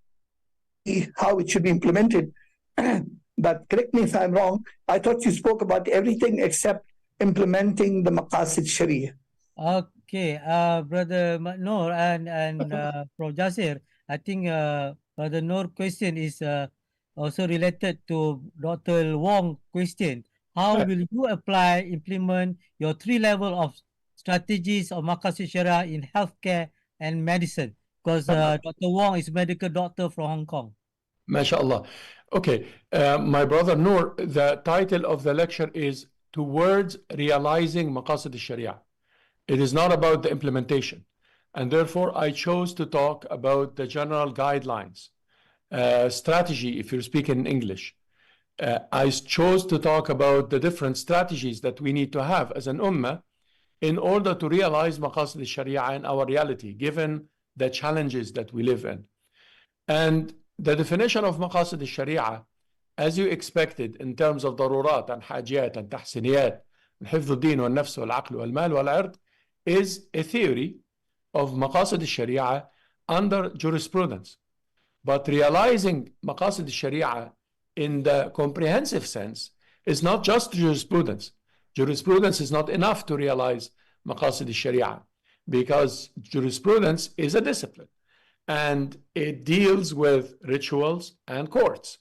how it should be implemented. But correct me if I'm wrong, I thought you spoke about everything except implementing the Maqasid Shariah. Okay, Brother Noor and Prof. Jasser, I think Brother Noor's question is also related to Dr. Wong's question. How will you implement your 3 levels of strategies of Maqasid Shariah in healthcare and medicine? Because Dr. Wong is a medical doctor from Hong Kong. MashaAllah. Okay, my brother Noor, the title of the lecture is Towards Realizing Maqasid Shariah. It is not about the implementation. And therefore, I chose to talk about the general guidelines, strategy, if you're speaking in English. I chose to talk about the different strategies that we need to have as an ummah in order to realize Maqasid Shariah in our reality, given the challenges that we live in. And the definition of Maqasid Shariah, as you expected in terms of darurat and hajiyat and tahsiniyat, and hifz al-din wal nafs wal aql wal mal wal ard, is a theory of Maqasid Shariah under jurisprudence. But realizing Maqasid Shariah in the comprehensive sense is not just jurisprudence. Jurisprudence is not enough to realize Maqasid Shariah, because jurisprudence is a discipline and it deals with rituals and courts,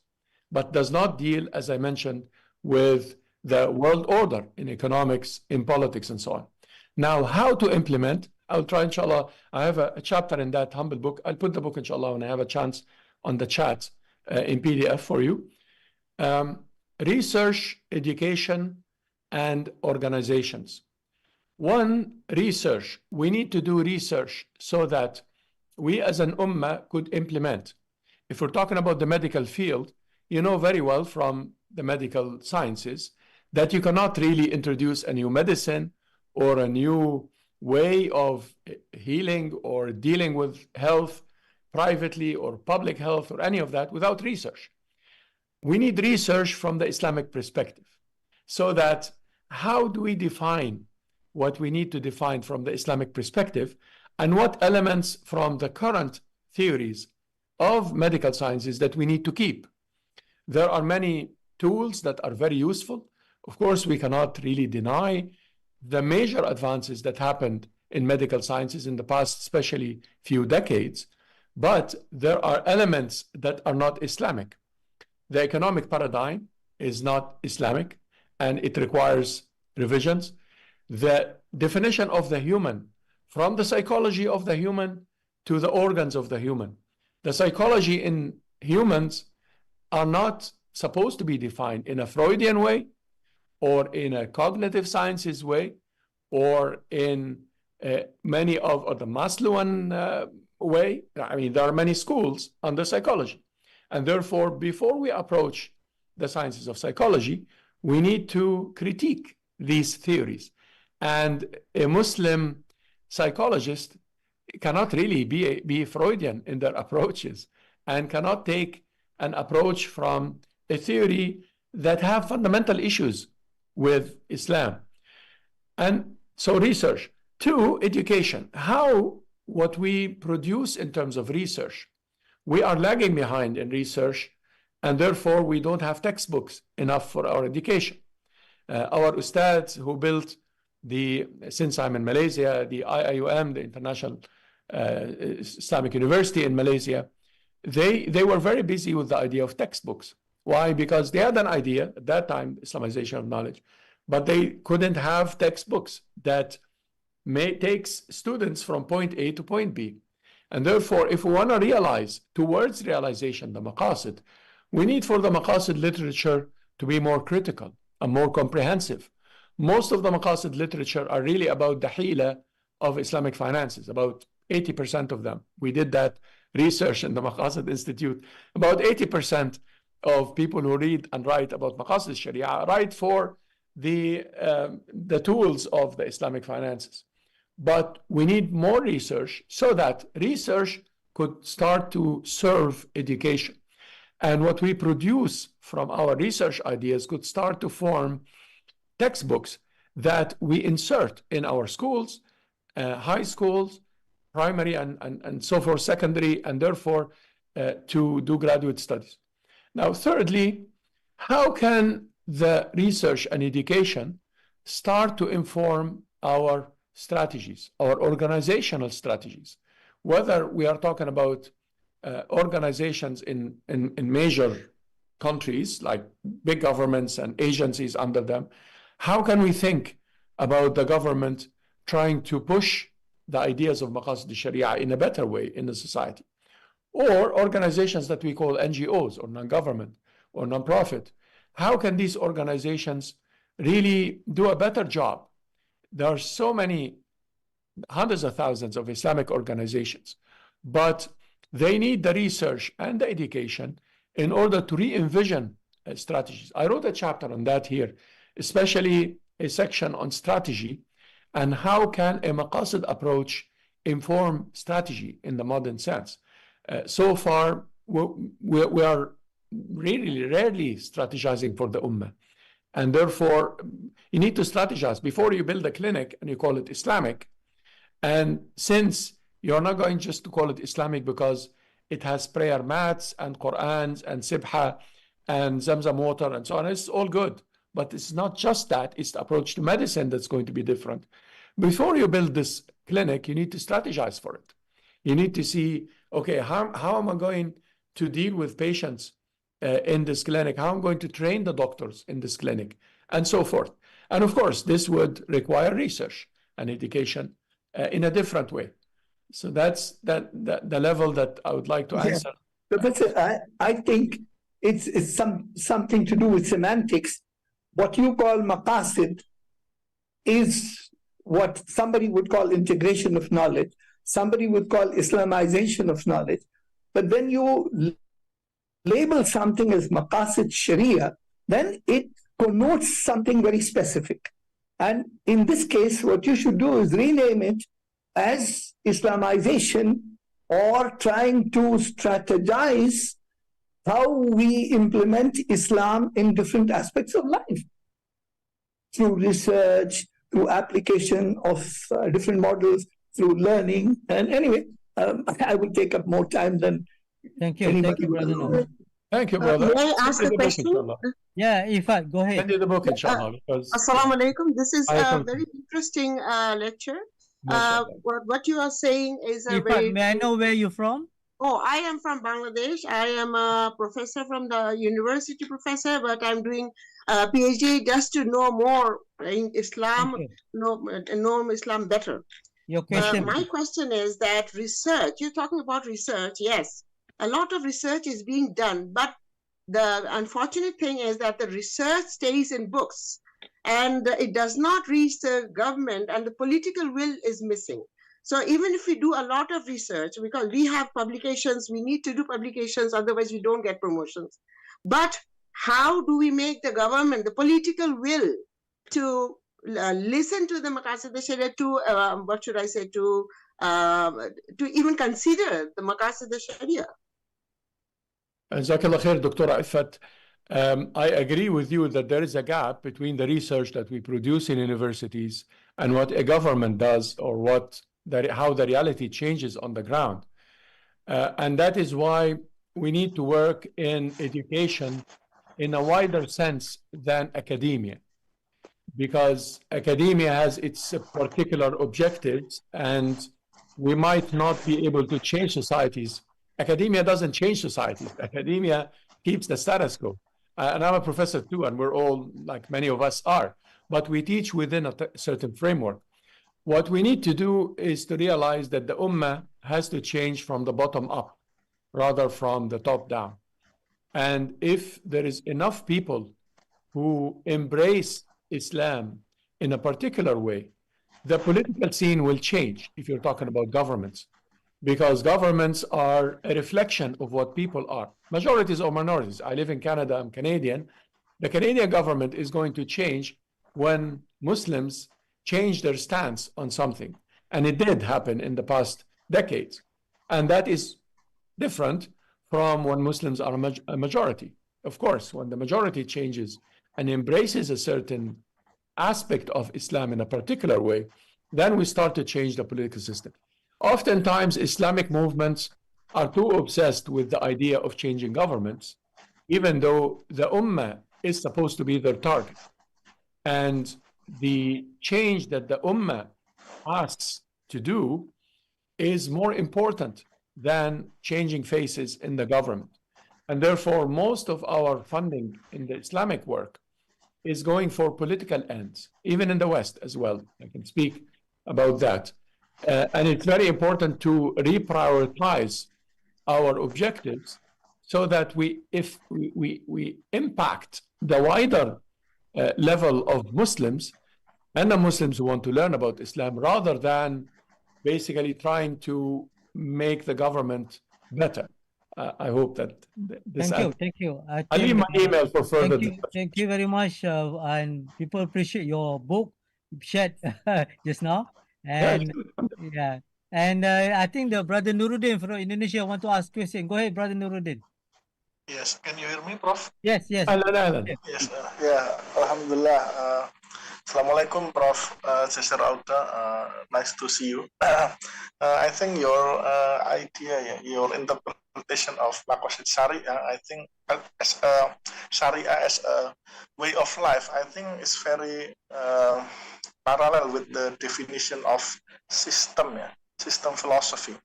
but does not deal, as I mentioned, with the world order in economics, in politics, and so on. Now, how to implement, I'll try, inshallah. I have a chapter in that humble book. I'll put the book, inshallah, when I have a chance on the chat in PDF for you. Research, education, and organizations. One, research. We need to do research so that we as an ummah could implement. If we're talking about the medical field, you know very well from the medical sciences that you cannot really introduce a new medicine or a new way of healing or dealing with health privately or public health or any of that without research. We need research from the Islamic perspective, so that how do we define what we need to define from the Islamic perspective, and what elements from the current theories of medical sciences that we need to keep. There are many tools that are very useful. Of course, we cannot really deny the major advances that happened in medical sciences in the past, especially few decades, but there are elements that are not Islamic. The economic paradigm is not Islamic, and it requires revisions. The definition of the human, from the psychology of the human to the organs of the human. The psychology in humans are not supposed to be defined in a Freudian way, or in a cognitive sciences way, or in many of the Maslowian way. I mean, there are many schools under psychology. And therefore, before we approach the sciences of psychology, we need to critique these theories. And a Muslim psychologist cannot really be Freudian in their approaches, and cannot take an approach from a theory that have fundamental issues with Islam. And so research. Two, education. How what we produce in terms of research, we are lagging behind in research, and therefore we don't have textbooks enough for our education. Our ustads who built since I'm in Malaysia, the IIUM, the International Islamic University in Malaysia, they were very busy with the idea of textbooks. Why? Because they had an idea at that time, Islamization of knowledge, but they couldn't have textbooks that takes students from point A to point B. And therefore, if we want to realize towards realization the maqasid, we need for the maqasid literature to be more critical and more comprehensive. Most of the maqasid literature are really about the hila of Islamic finances, about 80% of them. We did that research in the Maqasid Institute. About 80% of people who read and write about Maqasid Shariah write for the tools of the Islamic finances. But we need more research so that research could start to serve education. And what we produce from our research ideas could start to form textbooks that we insert in our schools, high schools, primary and so forth, secondary, and therefore to do graduate studies. Now, thirdly, how can the research and education start to inform our strategies, our organizational strategies? Whether we are talking about organizations in major countries, like big governments and agencies under them, how can we think about the government trying to push the ideas of Maqasid Shariah in a better way in the society? Or organizations that we call NGOs, or non-government or non-profit. How can these organizations really do a better job? There are so many, hundreds of thousands of Islamic organizations, but they need the research and the education in order to re-envision strategies. I wrote a chapter on that here, especially a section on strategy and how can a maqasid approach inform strategy in the modern sense. So far, we are really rarely strategizing for the ummah. And therefore, you need to strategize before you build a clinic and you call it Islamic. And since you're not going just to call it Islamic because it has prayer mats and Qur'ans and Sibha and Zamzam water and so on, it's all good. But it's not just that, it's the approach to medicine that's going to be different. Before you build this clinic, you need to strategize for it. You need to see, okay, how am I going to deal with patients in this clinic? How am I going to train the doctors in this clinic? And so forth. And of course, this would require research and education in a different way. So that's the level that I would like to answer. Yeah. Professor, I think it's something to do with semantics. What you call maqasid is what somebody would call integration of knowledge. Somebody would call Islamization of knowledge. But when you label something as Maqasid Sharia, then it connotes something very specific. And in this case, what you should do is rename it as Islamization, or trying to strategize how we implement Islam in different aspects of life through research, through application of different models, through learning. And anyway, I will take up more time than Thank you. anybody Thank you, Brother will. Noor. Thank you, brother. May I ask Send a you the book, question? inshallah. Yeah, Ifat, go ahead. Send you the book, inshallah, because Assalamu alaikum. This is a Alaikum. very interesting lecture. MashaAllah. What you are saying is a Ifat, very... may I know where you're from? Oh, I am from Bangladesh. I am a professor from the university professor, but I'm doing a PhD just to know more in Islam, Okay. know Islam better. Your question. My question is that research, you're talking about research, yes. A lot of research is being done, but the unfortunate thing is that the research stays in books and it does not reach the government, and the political will is missing. So even if we do a lot of research, because we have publications, we need to do publications, otherwise we don't get promotions. But how do we make the government, the political will to listen to the Maqasid Shariah, to, what should I say, to even consider the Maqasid Shariah? Jazakallah khair, Dr. Ifat. I agree with you that there is a gap between the research that we produce in universities and what a government does, or how the reality changes on the ground. And that is why we need to work in education in a wider sense than academia, because academia has its particular objectives and we might not be able to change societies. Academia doesn't change societies. Academia keeps the status quo. And I'm a professor too, and we're all, like many of us are, but we teach within a certain framework. What we need to do is to realize that the ummah has to change from the bottom up rather from the top down. And if there is enough people who embrace Islam in a particular way, the political scene will change if you're talking about governments, because governments are a reflection of what people are, majorities or minorities. I live in Canada, I'm Canadian. The Canadian government is going to change when Muslims change their stance on something. And it did happen in the past decades. And that is different from when Muslims are a majority. Of course, when the majority changes and embraces a certain aspect of Islam in a particular way, then we start to change the political system. Oftentimes, Islamic movements are too obsessed with the idea of changing governments, even though the ummah is supposed to be their target. And the change that the ummah asks to do is more important than changing faces in the government. And therefore, most of our funding in the Islamic work is going for political ends, even in the West as well. I can speak about that. And it's very important to reprioritize our objectives so that if we impact the wider level of Muslims and the Muslims who want to learn about Islam, rather than basically trying to make the government better. I hope that this... Thank you. I'll leave my email for further discussion. Thank you very much. And people appreciate your book shared just now. And yeah, and I think the brother Noordin from Indonesia want to ask question. Go ahead, brother Noordin. Yes, can you hear me, Prof? Yes. Yes, yeah, Alhamdulillah. Assalamualaikum, Prof. Jasser, Auda. Nice to see you. I think your idea, your interpretation of Maqasid Shariah, I think as a Shariah as a way of life, I think is very parallel with the definition of system philosophy.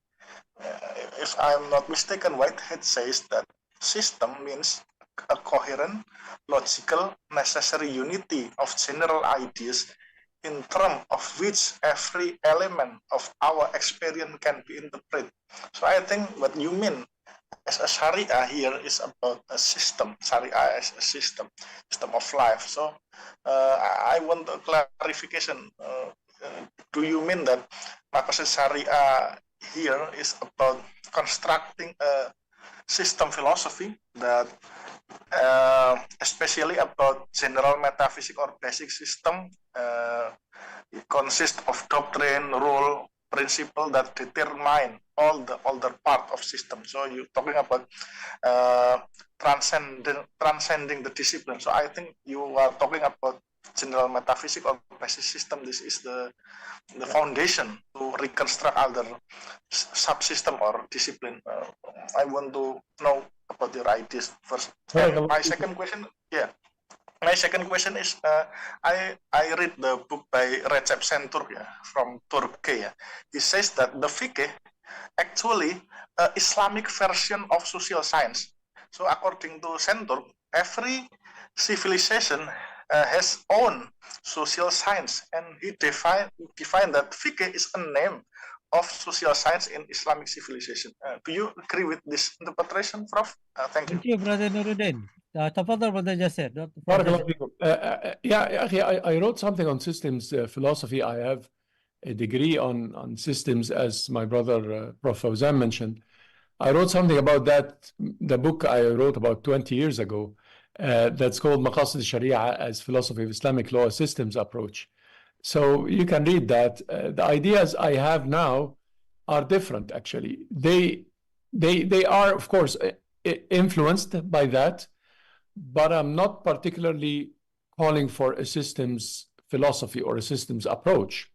If I'm not mistaken, Whitehead says that system means a coherent, logical, necessary unity of general ideas in terms of which every element of our experience can be interpreted. So I think what you mean as a Sharia here is about a system, Sharia as a system of life. So I want a clarification. Do you mean that Maqasid Shariah here is about constructing a system philosophy that especially about general metaphysics or basic system. It consists of doctrine, rule, principle that determine all the other part of system. So you're talking about transcending the discipline. So I think you are talking about general metaphysics or basic system. This is the foundation to reconstruct other subsystem or discipline. I want to know about your ideas first. And my second question, my second question is, I read the book by Recep Sentur from Turkey. He says that the fiqh actually Islamic version of social science. So according to Sentur, every civilization has own social science, and he defined that fiqh is a name of social science in Islamic civilization. Do you agree with this interpretation, Prof? Thank you. Thank you, Brother Noordin. تفضل Brother Jasser. بارك الله فيكم. يا أخي, I wrote something on systems philosophy. I have a degree on systems, as my brother Prof. Fauzan mentioned. I wrote something about that, the book I wrote about 20 years ago, that's called Maqasid Shariah as Philosophy of Islamic Law Systems Approach. So you can read that. The ideas I have now are different, actually. They are, of course, influenced by that, but I'm not particularly calling for a systems philosophy or a systems approach.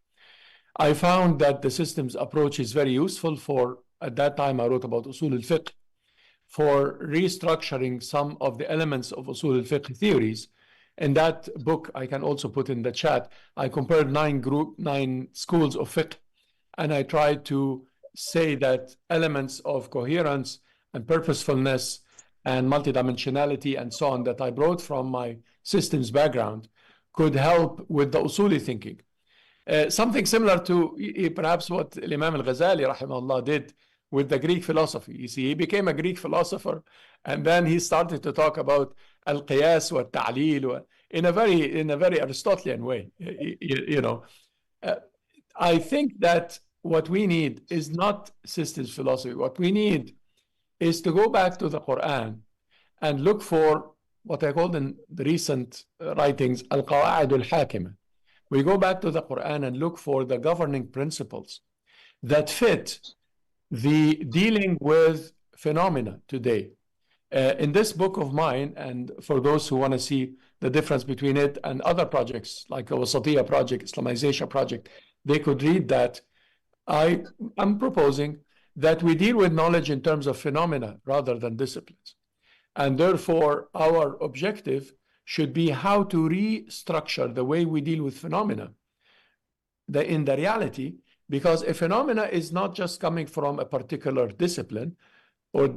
I found that the systems approach is very useful for, at that time I wrote about usul al-fiqh, for restructuring some of the elements of usul al-fiqh theories. In that book, I can also put in the chat, I compared 9 schools of fiqh, and I tried to say that elements of coherence and purposefulness and multidimensionality and so on that I brought from my systems background could help with the usuli thinking. Something similar to perhaps what Imam al-Ghazali rahimahullah did with the Greek philosophy. You see, he became a Greek philosopher, and then he started to talk about al-qiyas wa ta'lil in a very Aristotelian way. I think that what we need is not systems philosophy. What we need is to go back to the Quran and look for what I called in the recent writings al-qawa'id al-hakimah. We go back to the Quran and look for the governing principles that fit the dealing with phenomena today. In this book of mine, and for those who want to see the difference between it and other projects like the Wasatiyah project, Islamization project, they could read that. I'm proposing that we deal with knowledge in terms of phenomena rather than disciplines. And therefore, our objective should be how to restructure the way we deal with phenomena in the reality, because a phenomena is not just coming from a particular discipline or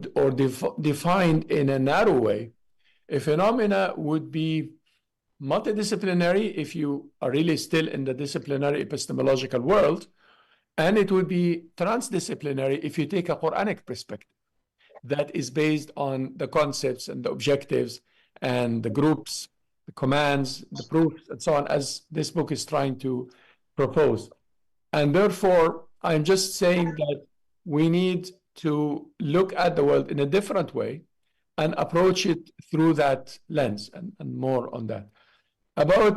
defined in a narrow way. A phenomena would be multidisciplinary if you are really still in the disciplinary epistemological world, and it would be transdisciplinary if you take a Quranic perspective that is based on the concepts and the objectives and the groups, the commands, the proofs, and so on, as this book is trying to propose. And therefore, I'm just saying that we need to look at the world in a different way and approach it through that lens, and more on that. About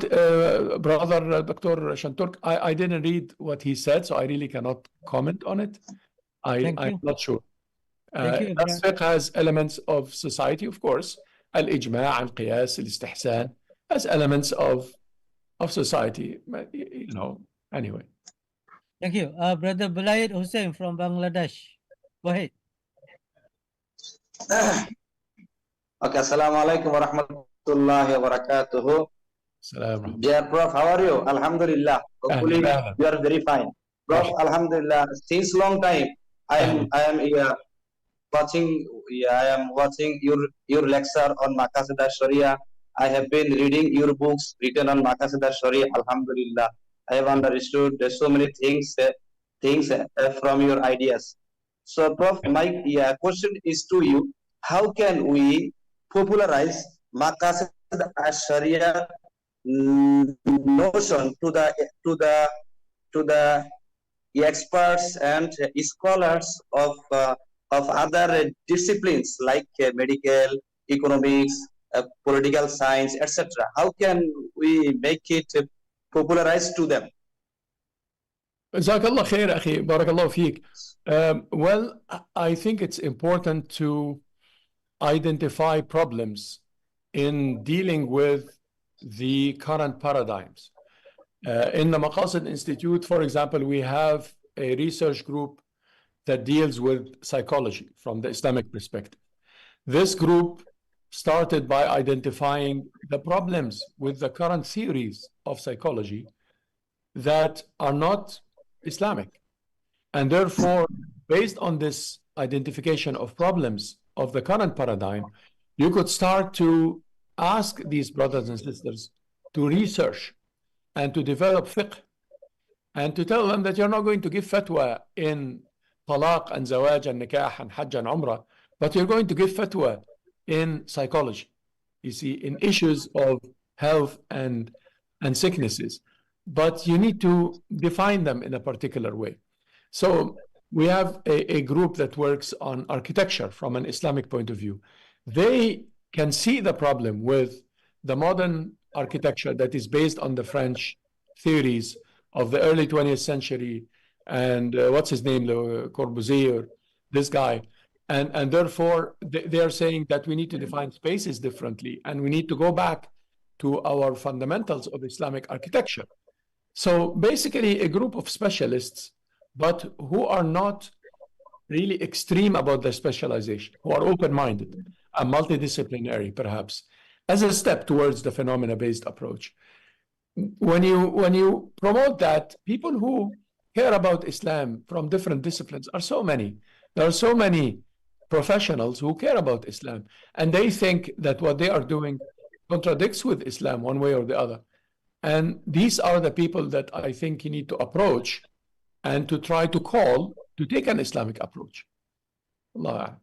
Brother Dr. Shanturk, I didn't read what he said, so I really cannot comment on it. I'm not sure. Fiqh has elements of society, of course. Al-ijma', al-qiyas, al-istihsan has elements of society, anyway. Thank you. Brother Balaid Hussain from Bangladesh. Go ahead. Okay, assalamu alaikum wa rahmatullahi wa barakatuhu. Dear Prof, how are you? Alhamdulillah. Hopefully you are very fine. Prof, Alhamdulillah. Since long time I am watching your lecture on Maqasid Shariah. I have been reading your books written on Maqasid Shariah. Alhamdulillah. I have understood so many things from your ideas. So, Prof, my question is to you: how can we popularize Maqasid Shariah notion to the experts and scholars of other disciplines like medical, economics, political science, etc. How can we make it popularized to them? جزاك الله خير أخي بارك الله فيك. Well, I think it's important to identify problems in dealing with the current paradigms. In the Maqasid Institute, for example, we have a research group that deals with psychology from the Islamic perspective. This group started by identifying the problems with the current theories of psychology that are not Islamic. And therefore, based on this identification of problems of the current paradigm, you could start to ask these brothers and sisters to research and to develop fiqh and to tell them that you're not going to give fatwa in talaq and zawaj and nikah and hajj and umrah, but you're going to give fatwa in psychology, you see, in issues of health and sicknesses. But you need to define them in a particular way. So we have a group that works on architecture from an Islamic point of view. They can see the problem with the modern architecture that is based on the French theories of the early 20th century and what's his name, Le Corbusier, this guy. And therefore, they are saying that we need to define spaces differently and we need to go back to our fundamentals of Islamic architecture. So basically a group of specialists, but who are not really extreme about their specialization, who are open-minded and multidisciplinary, perhaps, as a step towards the phenomena-based approach. When you promote that, people who care about Islam from different disciplines are so many. There are so many professionals who care about Islam, and they think that what they are doing contradicts with Islam one way or the other. And these are the people that I think you need to approach and to try to call to take an Islamic approach. Allah.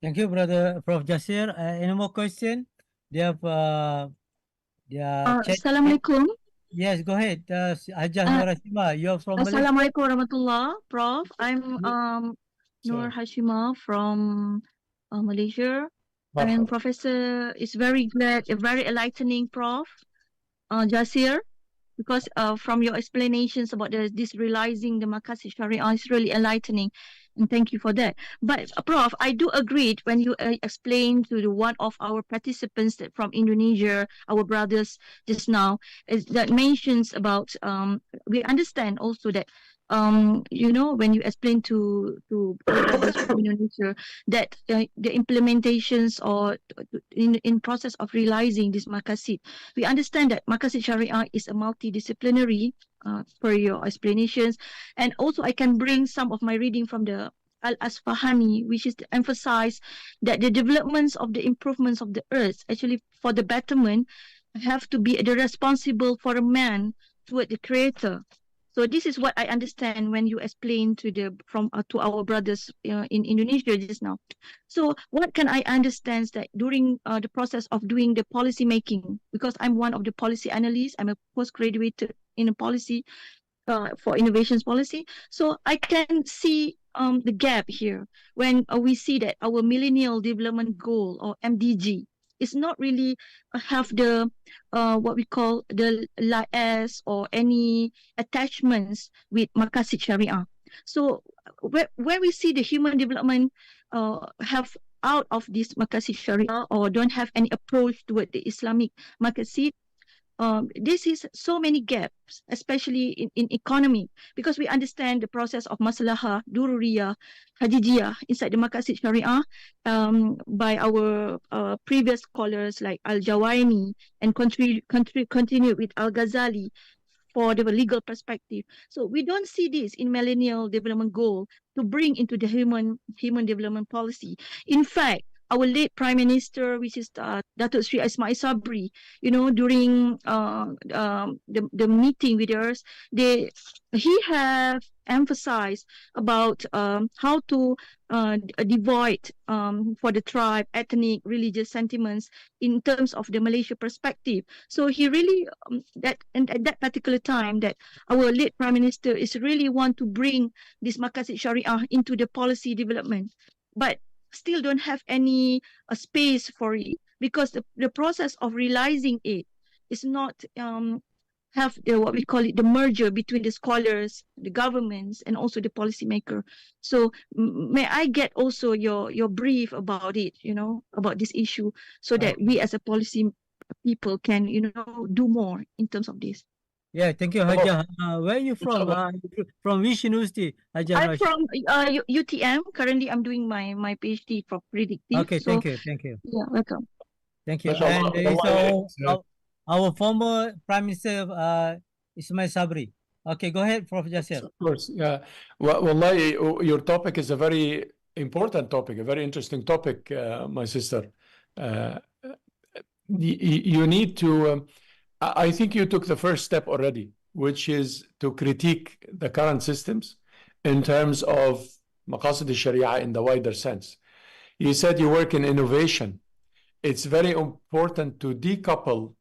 Thank you, brother Prof. Jasser. Any more question? They have Assalamualaikum. Yes, go ahead. Hajjah Nur Hashimah, you're from Malaysia. Assalamualaikum warahmatullah, Prof. I'm Nur Hashimah from Malaysia. And Professor is very glad, very enlightening, Prof. Jasser, because from your explanations about this realizing the Maqasid Shariah is really enlightening. And thank you for that. But Prof, I do agree when you explained to one of our participants that from Indonesia, our brothers just now, that mentions about, we understand also that, you know, when you explain to brothers from Indonesia that the implementations or in process of realizing this Maqasid, we understand that Maqasid Shariah is a multidisciplinary per your explanations. And also I can bring some of my reading from the Al-Asfahani, which is to emphasize that the developments of the improvements of the earth, actually for the betterment, have to be the responsible for a man toward the creator. So this is what I understand when you explain to to our brothers in Indonesia just now. So what can I understand that during the process of doing the policy making, because I'm one of the policy analysts, I'm a postgraduate in a policy for innovations policy. So I can see the gap here when we see that our Millennial Development Goal or MDG is not really have the what we call the lias or any attachments with Maqasid Shariah. So where we see the human development have out of this Maqasid Shariah or don't have any approach toward the Islamic Maqasid, this is so many gaps, especially in economy, because we understand the process of maslahah, dururiyah, hajijiyah inside the Maqasid Shariah by our previous scholars like Al-Jawaini and continue with Al-Ghazali for the legal perspective. So we don't see this in Millennial Development Goal to bring into the human development policy. In fact, our late Prime Minister, which is Dato Sri Ismail Sabri, you know, during the meeting with us, he have emphasized about how to devoid for the tribe, ethnic, religious sentiments in terms of the Malaysia perspective. So he really at that particular time that our late Prime Minister is really want to bring this Maqasid Shariah into the policy development. But still don't have any space for it, because the process of realizing it is not have what we call it, the merger between the scholars, the governments, and also the policymaker. So may I get also your brief about it, about this issue, so that we as a policy people can, do more in terms of this. Yeah, thank you, Hajah. Where are you from? From which university, Hajah? I'm from UTM. Currently, I'm doing my PhD for predictive. Okay, so, thank you. Yeah, welcome. Thank you. And it's our former Prime Minister, Ismail Sabri. Okay, go ahead, Prof. Jasser. Of course, yeah. Wallahi, your topic is a very important topic, a very interesting topic, my sister. You need to, I think you took the first step already, which is to critique the current systems in terms of Maqasid Shariah in the wider sense. You said you work in innovation. It's very important to decouple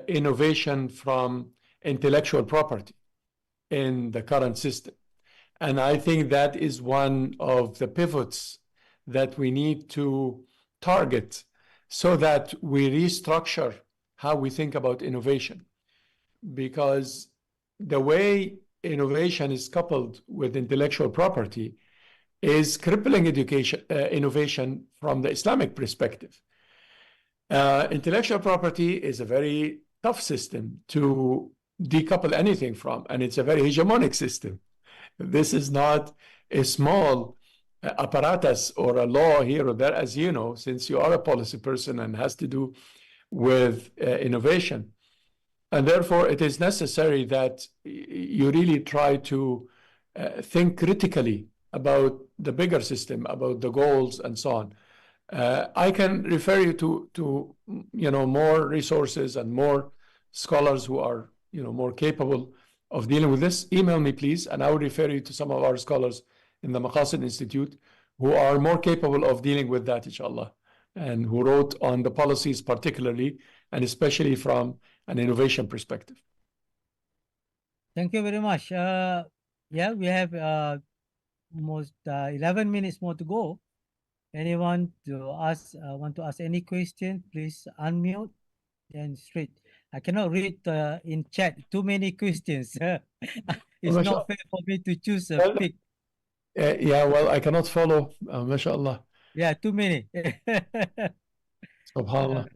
innovation from intellectual property in the current system. And I think that is one of the pivots that we need to target so that we restructure how we think about innovation. Because the way innovation is coupled with intellectual property is crippling innovation from the Islamic perspective. Intellectual property is a very tough system to decouple anything from, and it's a very hegemonic system. This is not a small apparatus or a law here or there, as you know, since you are a policy person and has to do with innovation. And therefore, it is necessary that you really try to think critically about the bigger system, about the goals and so on. I can refer you to more resources and more scholars who are more capable of dealing with this. Email me, please, and I will refer you to some of our scholars in the Maqasid Institute who are more capable of dealing with that, inshallah, and who wrote on the policies particularly, and especially from an innovation perspective. Thank you very much. Yeah, we have almost 11 minutes more to go. Anyone want to ask any question, please unmute and straight. I cannot read in chat too many questions. It's not fair for me to choose a pick. Yeah, well, I cannot follow, mashallah. Yeah, too many. Subhanallah.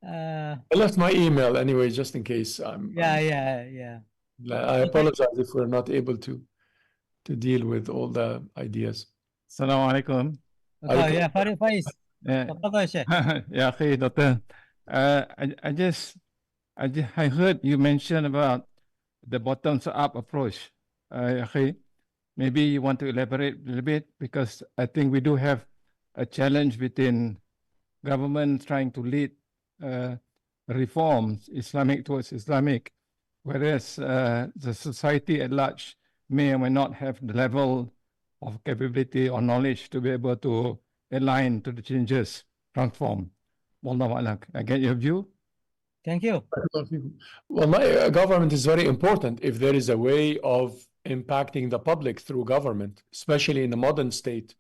I left my email anyway, just in case. Yeah. I apologize if we're not able to deal with all the ideas. Assalamu alaikum. Yeah, Faiz. Yeah, okay, Doctor. I heard you mention about the bottoms-up approach. Okay, maybe you want to elaborate a little bit, because I think we do have a challenge between government trying to lead reforms, Islamic towards Islamic, whereas the society at large may or may not have the level of capability or knowledge to be able to align to the changes, transform. Wallahu a'lam. I get your view. Thank you. Well, my government is very important. If there is a way of impacting the public through government, especially in the modern state,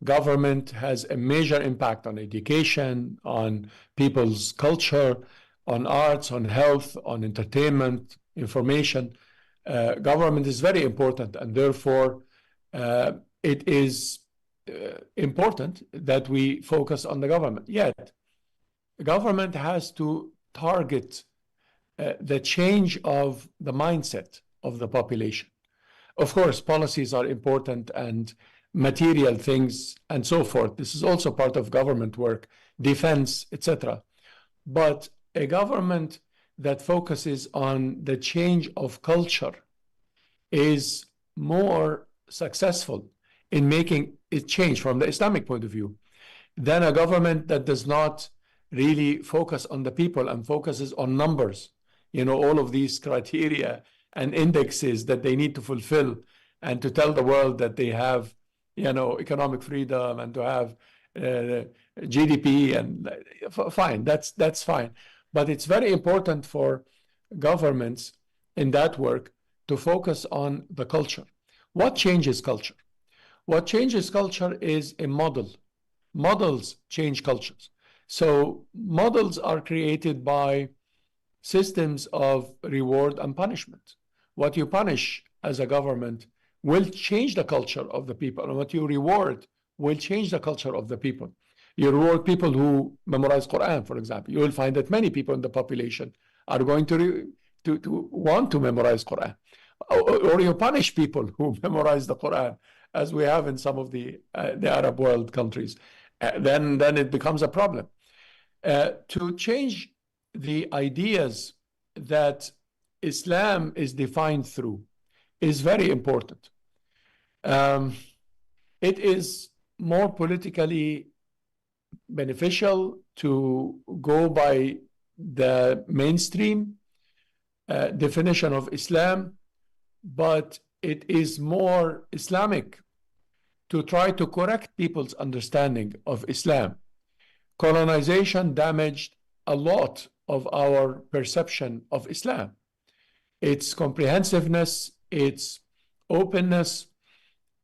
government has a major impact on education, on people's culture, on arts, on health, on entertainment, information. Government is very important, and therefore it is important that we focus on the government. Yet, the government has to target the change of the mindset of the population. Of course, policies are important and material things and so forth. This is also part of government work, defense, etc. But a government that focuses on the change of culture is more successful in making it change from the Islamic point of view than a government that does not really focus on the people and focuses on numbers, all of these criteria and indexes that they need to fulfill, and to tell the world that they have, economic freedom and to have GDP, and fine, that's fine. But it's very important for governments in that work to focus on the culture. What changes culture? What changes culture is a model models change cultures. So models are created by systems of reward and punishment. What you punish as a government will change the culture of the people, and what you reward will change the culture of the people. You reward people who memorize Quran, for example. You will find that many people in the population are going to want to memorize Quran. Or you punish people who memorize the Quran, as we have in some of the Arab world countries. Then it becomes a problem. To change the ideas that Islam is defined through is very important. It is more politically beneficial to go by the mainstream definition of Islam, but it is more Islamic to try to correct people's understanding of Islam. Colonization damaged a lot of our perception of Islam. Its comprehensiveness, its openness,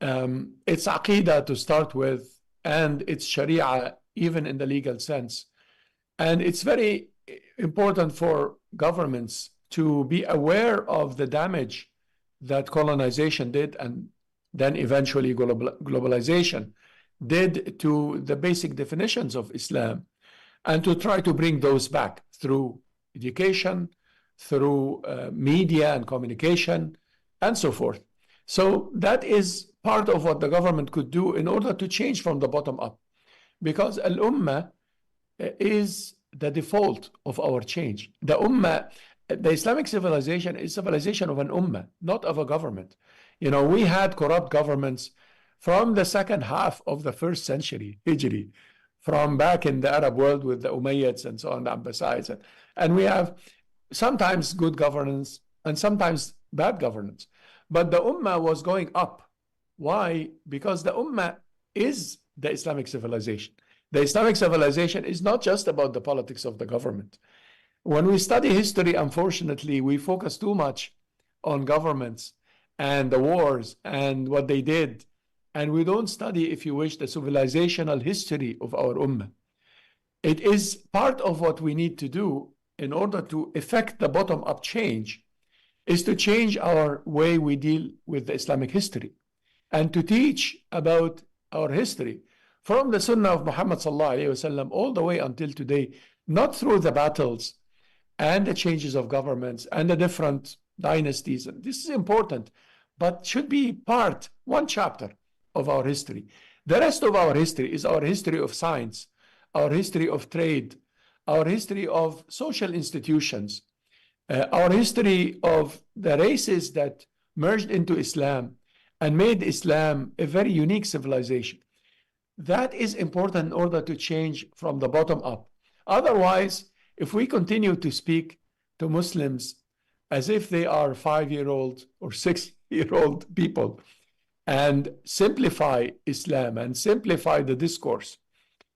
its aqidah to start with, and its Sharia, even in the legal sense. And it's very important for governments to be aware of the damage that colonization did, and then eventually globalization did to the basic definitions of Islam, and to try to bring those back through education, through media and communication, and so forth. So that is part of what the government could do in order to change from the bottom up, because al-Ummah is the default of our change. The Ummah, the Islamic civilization is civilization of an Ummah, not of a government. You know, we had corrupt governments from the second half of the 1st century Hijri, from back in the Arab world with the Umayyads and so on, the Abbasids. And we have sometimes good governance and sometimes bad governance. But the Ummah was going up. Why? Because the Ummah is the Islamic civilization. The Islamic civilization is not just about the politics of the government. When we study history, unfortunately, we focus too much on governments and the wars and what they did. And we don't study, if you wish, the civilizational history of our Ummah. It is part of what we need to do in order to effect the bottom-up change, is to change our way we deal with the Islamic history and to teach about our history from the Sunnah of Muhammad ﷺ all the way until today, not through the battles and the changes of governments and the different dynasties. And this is important, but should be one chapter of our history. The rest of our history is our history of science, our history of trade, our history of social institutions, our history of the races that merged into Islam and made Islam a very unique civilization. That is important in order to change from the bottom up. Otherwise, if we continue to speak to Muslims as if they are 5-year-old or 6-year-old people and simplify Islam and simplify the discourse,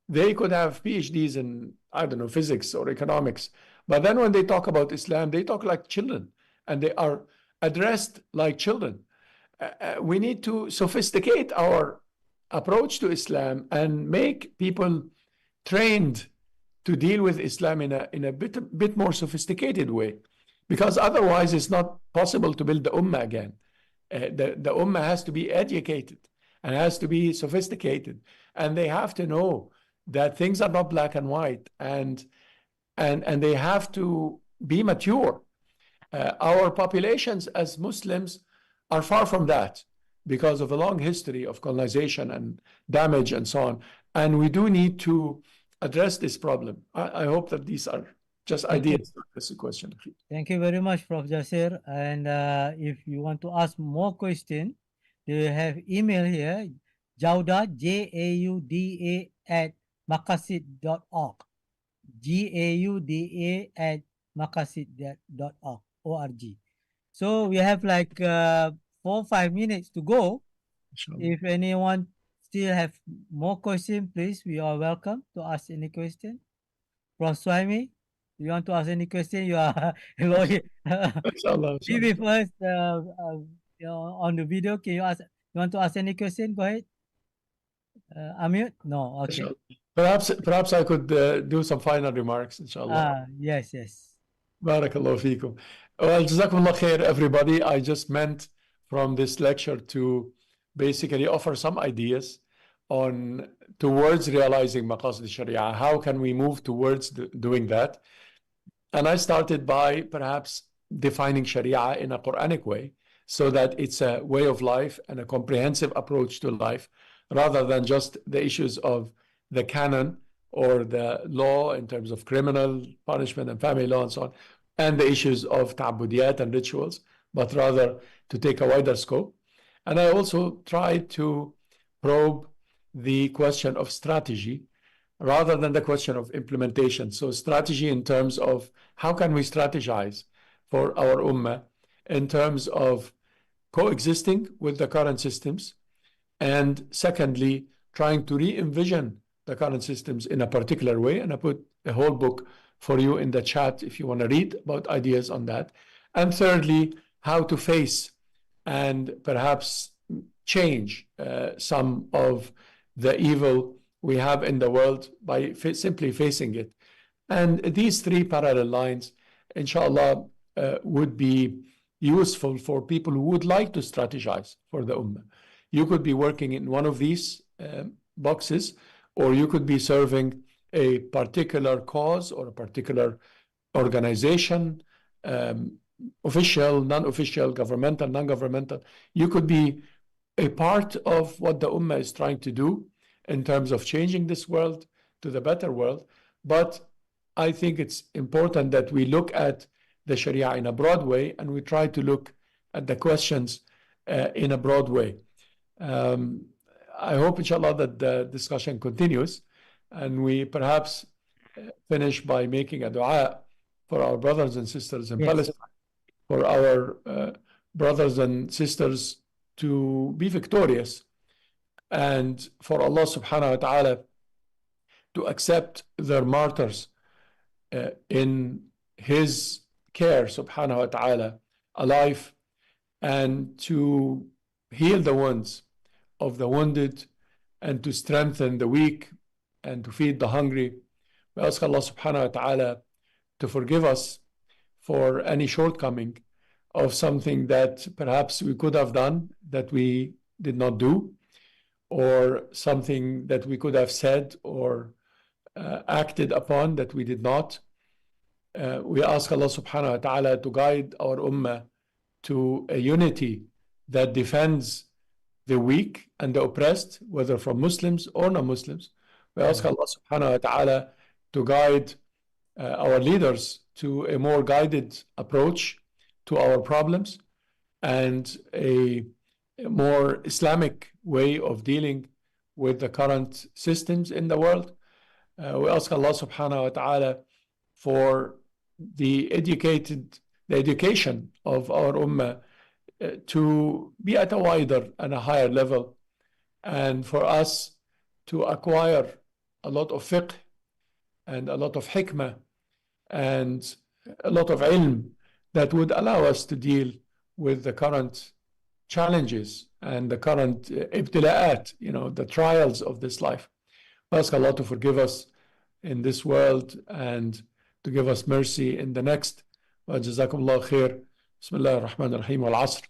they could have PhDs in, I don't know, physics or economics. But then when they talk about Islam, they talk like children and they are addressed like children. We need to sophisticate our approach to Islam and make people trained to deal with Islam in a bit more sophisticated way, because otherwise it's not possible to build the Ummah again. The Ummah has to be educated and has to be sophisticated, and they have to know that things are not black and white, and they have to be mature. Our populations as Muslims are far from that because of a long history of colonization and damage and so on. And we do need to address this problem. I hope that these are just ideas. That's the question. Thank you very much, Prof. Jasser. And if you want to ask more questions, you have email here, Jauda, Jauda at Maqasid.org. Jauda at Maqasid.org. So we have like 4 or 5 minutes to go. Sure. If anyone still have more questions, please, we are welcome to ask any question. Prof. Swami, you want to ask any question? You are a lawyer. Be with us on the video. Can you ask? You want to ask any question? Go ahead. Amir? No, okay. Perhaps I could do some final remarks, inshallah. Yes, yes. Barakallahu feekum. Well, Jazakumullah khair, everybody. I just meant from this lecture to basically offer some ideas on towards realizing Maqasid Shariah. How can we move towards doing that? And I started by perhaps defining Sharia in a Quranic way so that it's a way of life and a comprehensive approach to life rather than just the issues of the canon or the law in terms of criminal punishment and family law and so on, and the issues of ta'budiyat and rituals, but rather to take a wider scope. And I also tried to probe the question of strategy rather than the question of implementation. So strategy in terms of how can we strategize for our ummah in terms of coexisting with the current systems, and secondly, trying to re-envision the current systems in a particular way. And I put a whole book for you in the chat if you want to read about ideas on that. And thirdly, how to face and perhaps change some of the evil we have in the world by simply facing it. And these three parallel lines, inshallah, would be useful for people who would like to strategize for the ummah. You could be working in one of these boxes, or you could be serving a particular cause or a particular organization, official, non-official, governmental, non-governmental. You could be a part of what the ummah is trying to do in terms of changing this world to the better world. But I think it's important that we look at the Sharia in a broad way, and we try to look at the questions in a broad way. I hope, inshallah, that the discussion continues, and we perhaps finish by making a dua for our brothers and sisters in Palestine, for our brothers and sisters to be victorious, and for Allah subhanahu wa ta'ala to accept their martyrs in His care, subhanahu wa ta'ala, alive, and to heal the wounds of the wounded, and to strengthen the weak, and to feed the hungry. We ask Allah subhanahu wa ta'ala to forgive us for any shortcoming of something that perhaps we could have done that we did not do, or something that we could have said or acted upon that we did not. We ask Allah subhanahu wa ta'ala to guide our ummah to a unity that defends the weak and the oppressed, whether from Muslims or non-Muslims. We ask Allah subhanahu wa ta'ala to guide our leaders to a more guided approach to our problems and a more Islamic way of dealing with the current systems in the world. We ask Allah subhanahu wa ta'ala for the education of our ummah to be at a wider and a higher level, and for us to acquire a lot of fiqh and a lot of hikmah and a lot of ilm that would allow us to deal with the current challenges and the current ibtila'at, the trials of this life. We ask Allah to forgive us in this world and to give us mercy in the next. وجزاكم الله خير. بسم الله الرحمن الرحيم. والعصر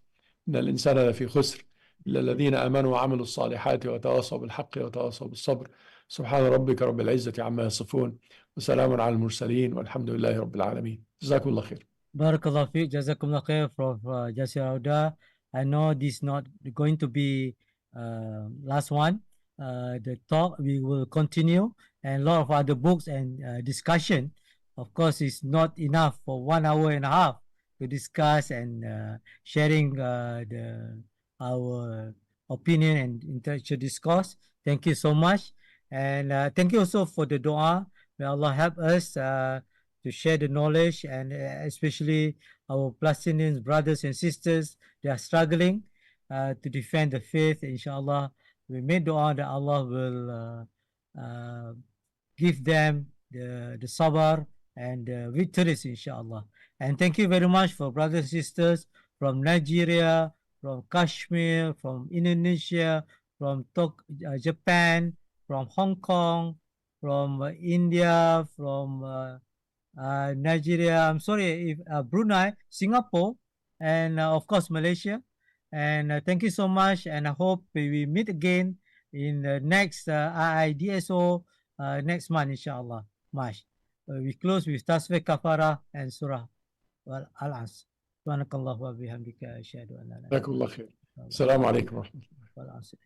إن الإنسان لفي خسر إلا الذين آمنوا وعملوا الصالحات وتواصوا بالحق وتواصوا بالصبر. سبحان ربك رب العزة عما يصفون وسلام على المرسلين والحمد لله رب العالمين. جزاكم الله خير. Barakallah fiqh, Jazakumullah khair, Prof. Jasser Auda. I know this is not going to be last one. The talk, we will continue, and a lot of other books and discussion. Of course, it's not enough for 1 hour and a half to discuss and sharing our opinion and intellectual discourse. Thank you so much. And thank you also for the dua. May Allah help us to share the knowledge, and especially our Palestinian brothers and sisters, they are struggling to defend the faith. Inshallah, we make dua that Allah will give them the sabr and victories, inshallah. And thank you very much for brothers and sisters from Nigeria, from Kashmir, from Indonesia, from Japan, from Hong Kong, from India, from Nigeria, I'm sorry, if Brunei, Singapore, and of course Malaysia. And thank you so much, and I hope we meet again in the next IIDSO next month, inshallah. March. We close with Tasbih Kafara and Surah Al-As. Subhanakallah wa bihamdika asyhadu an la ilaha illa anta. Assalamu alaikum. Wal asr.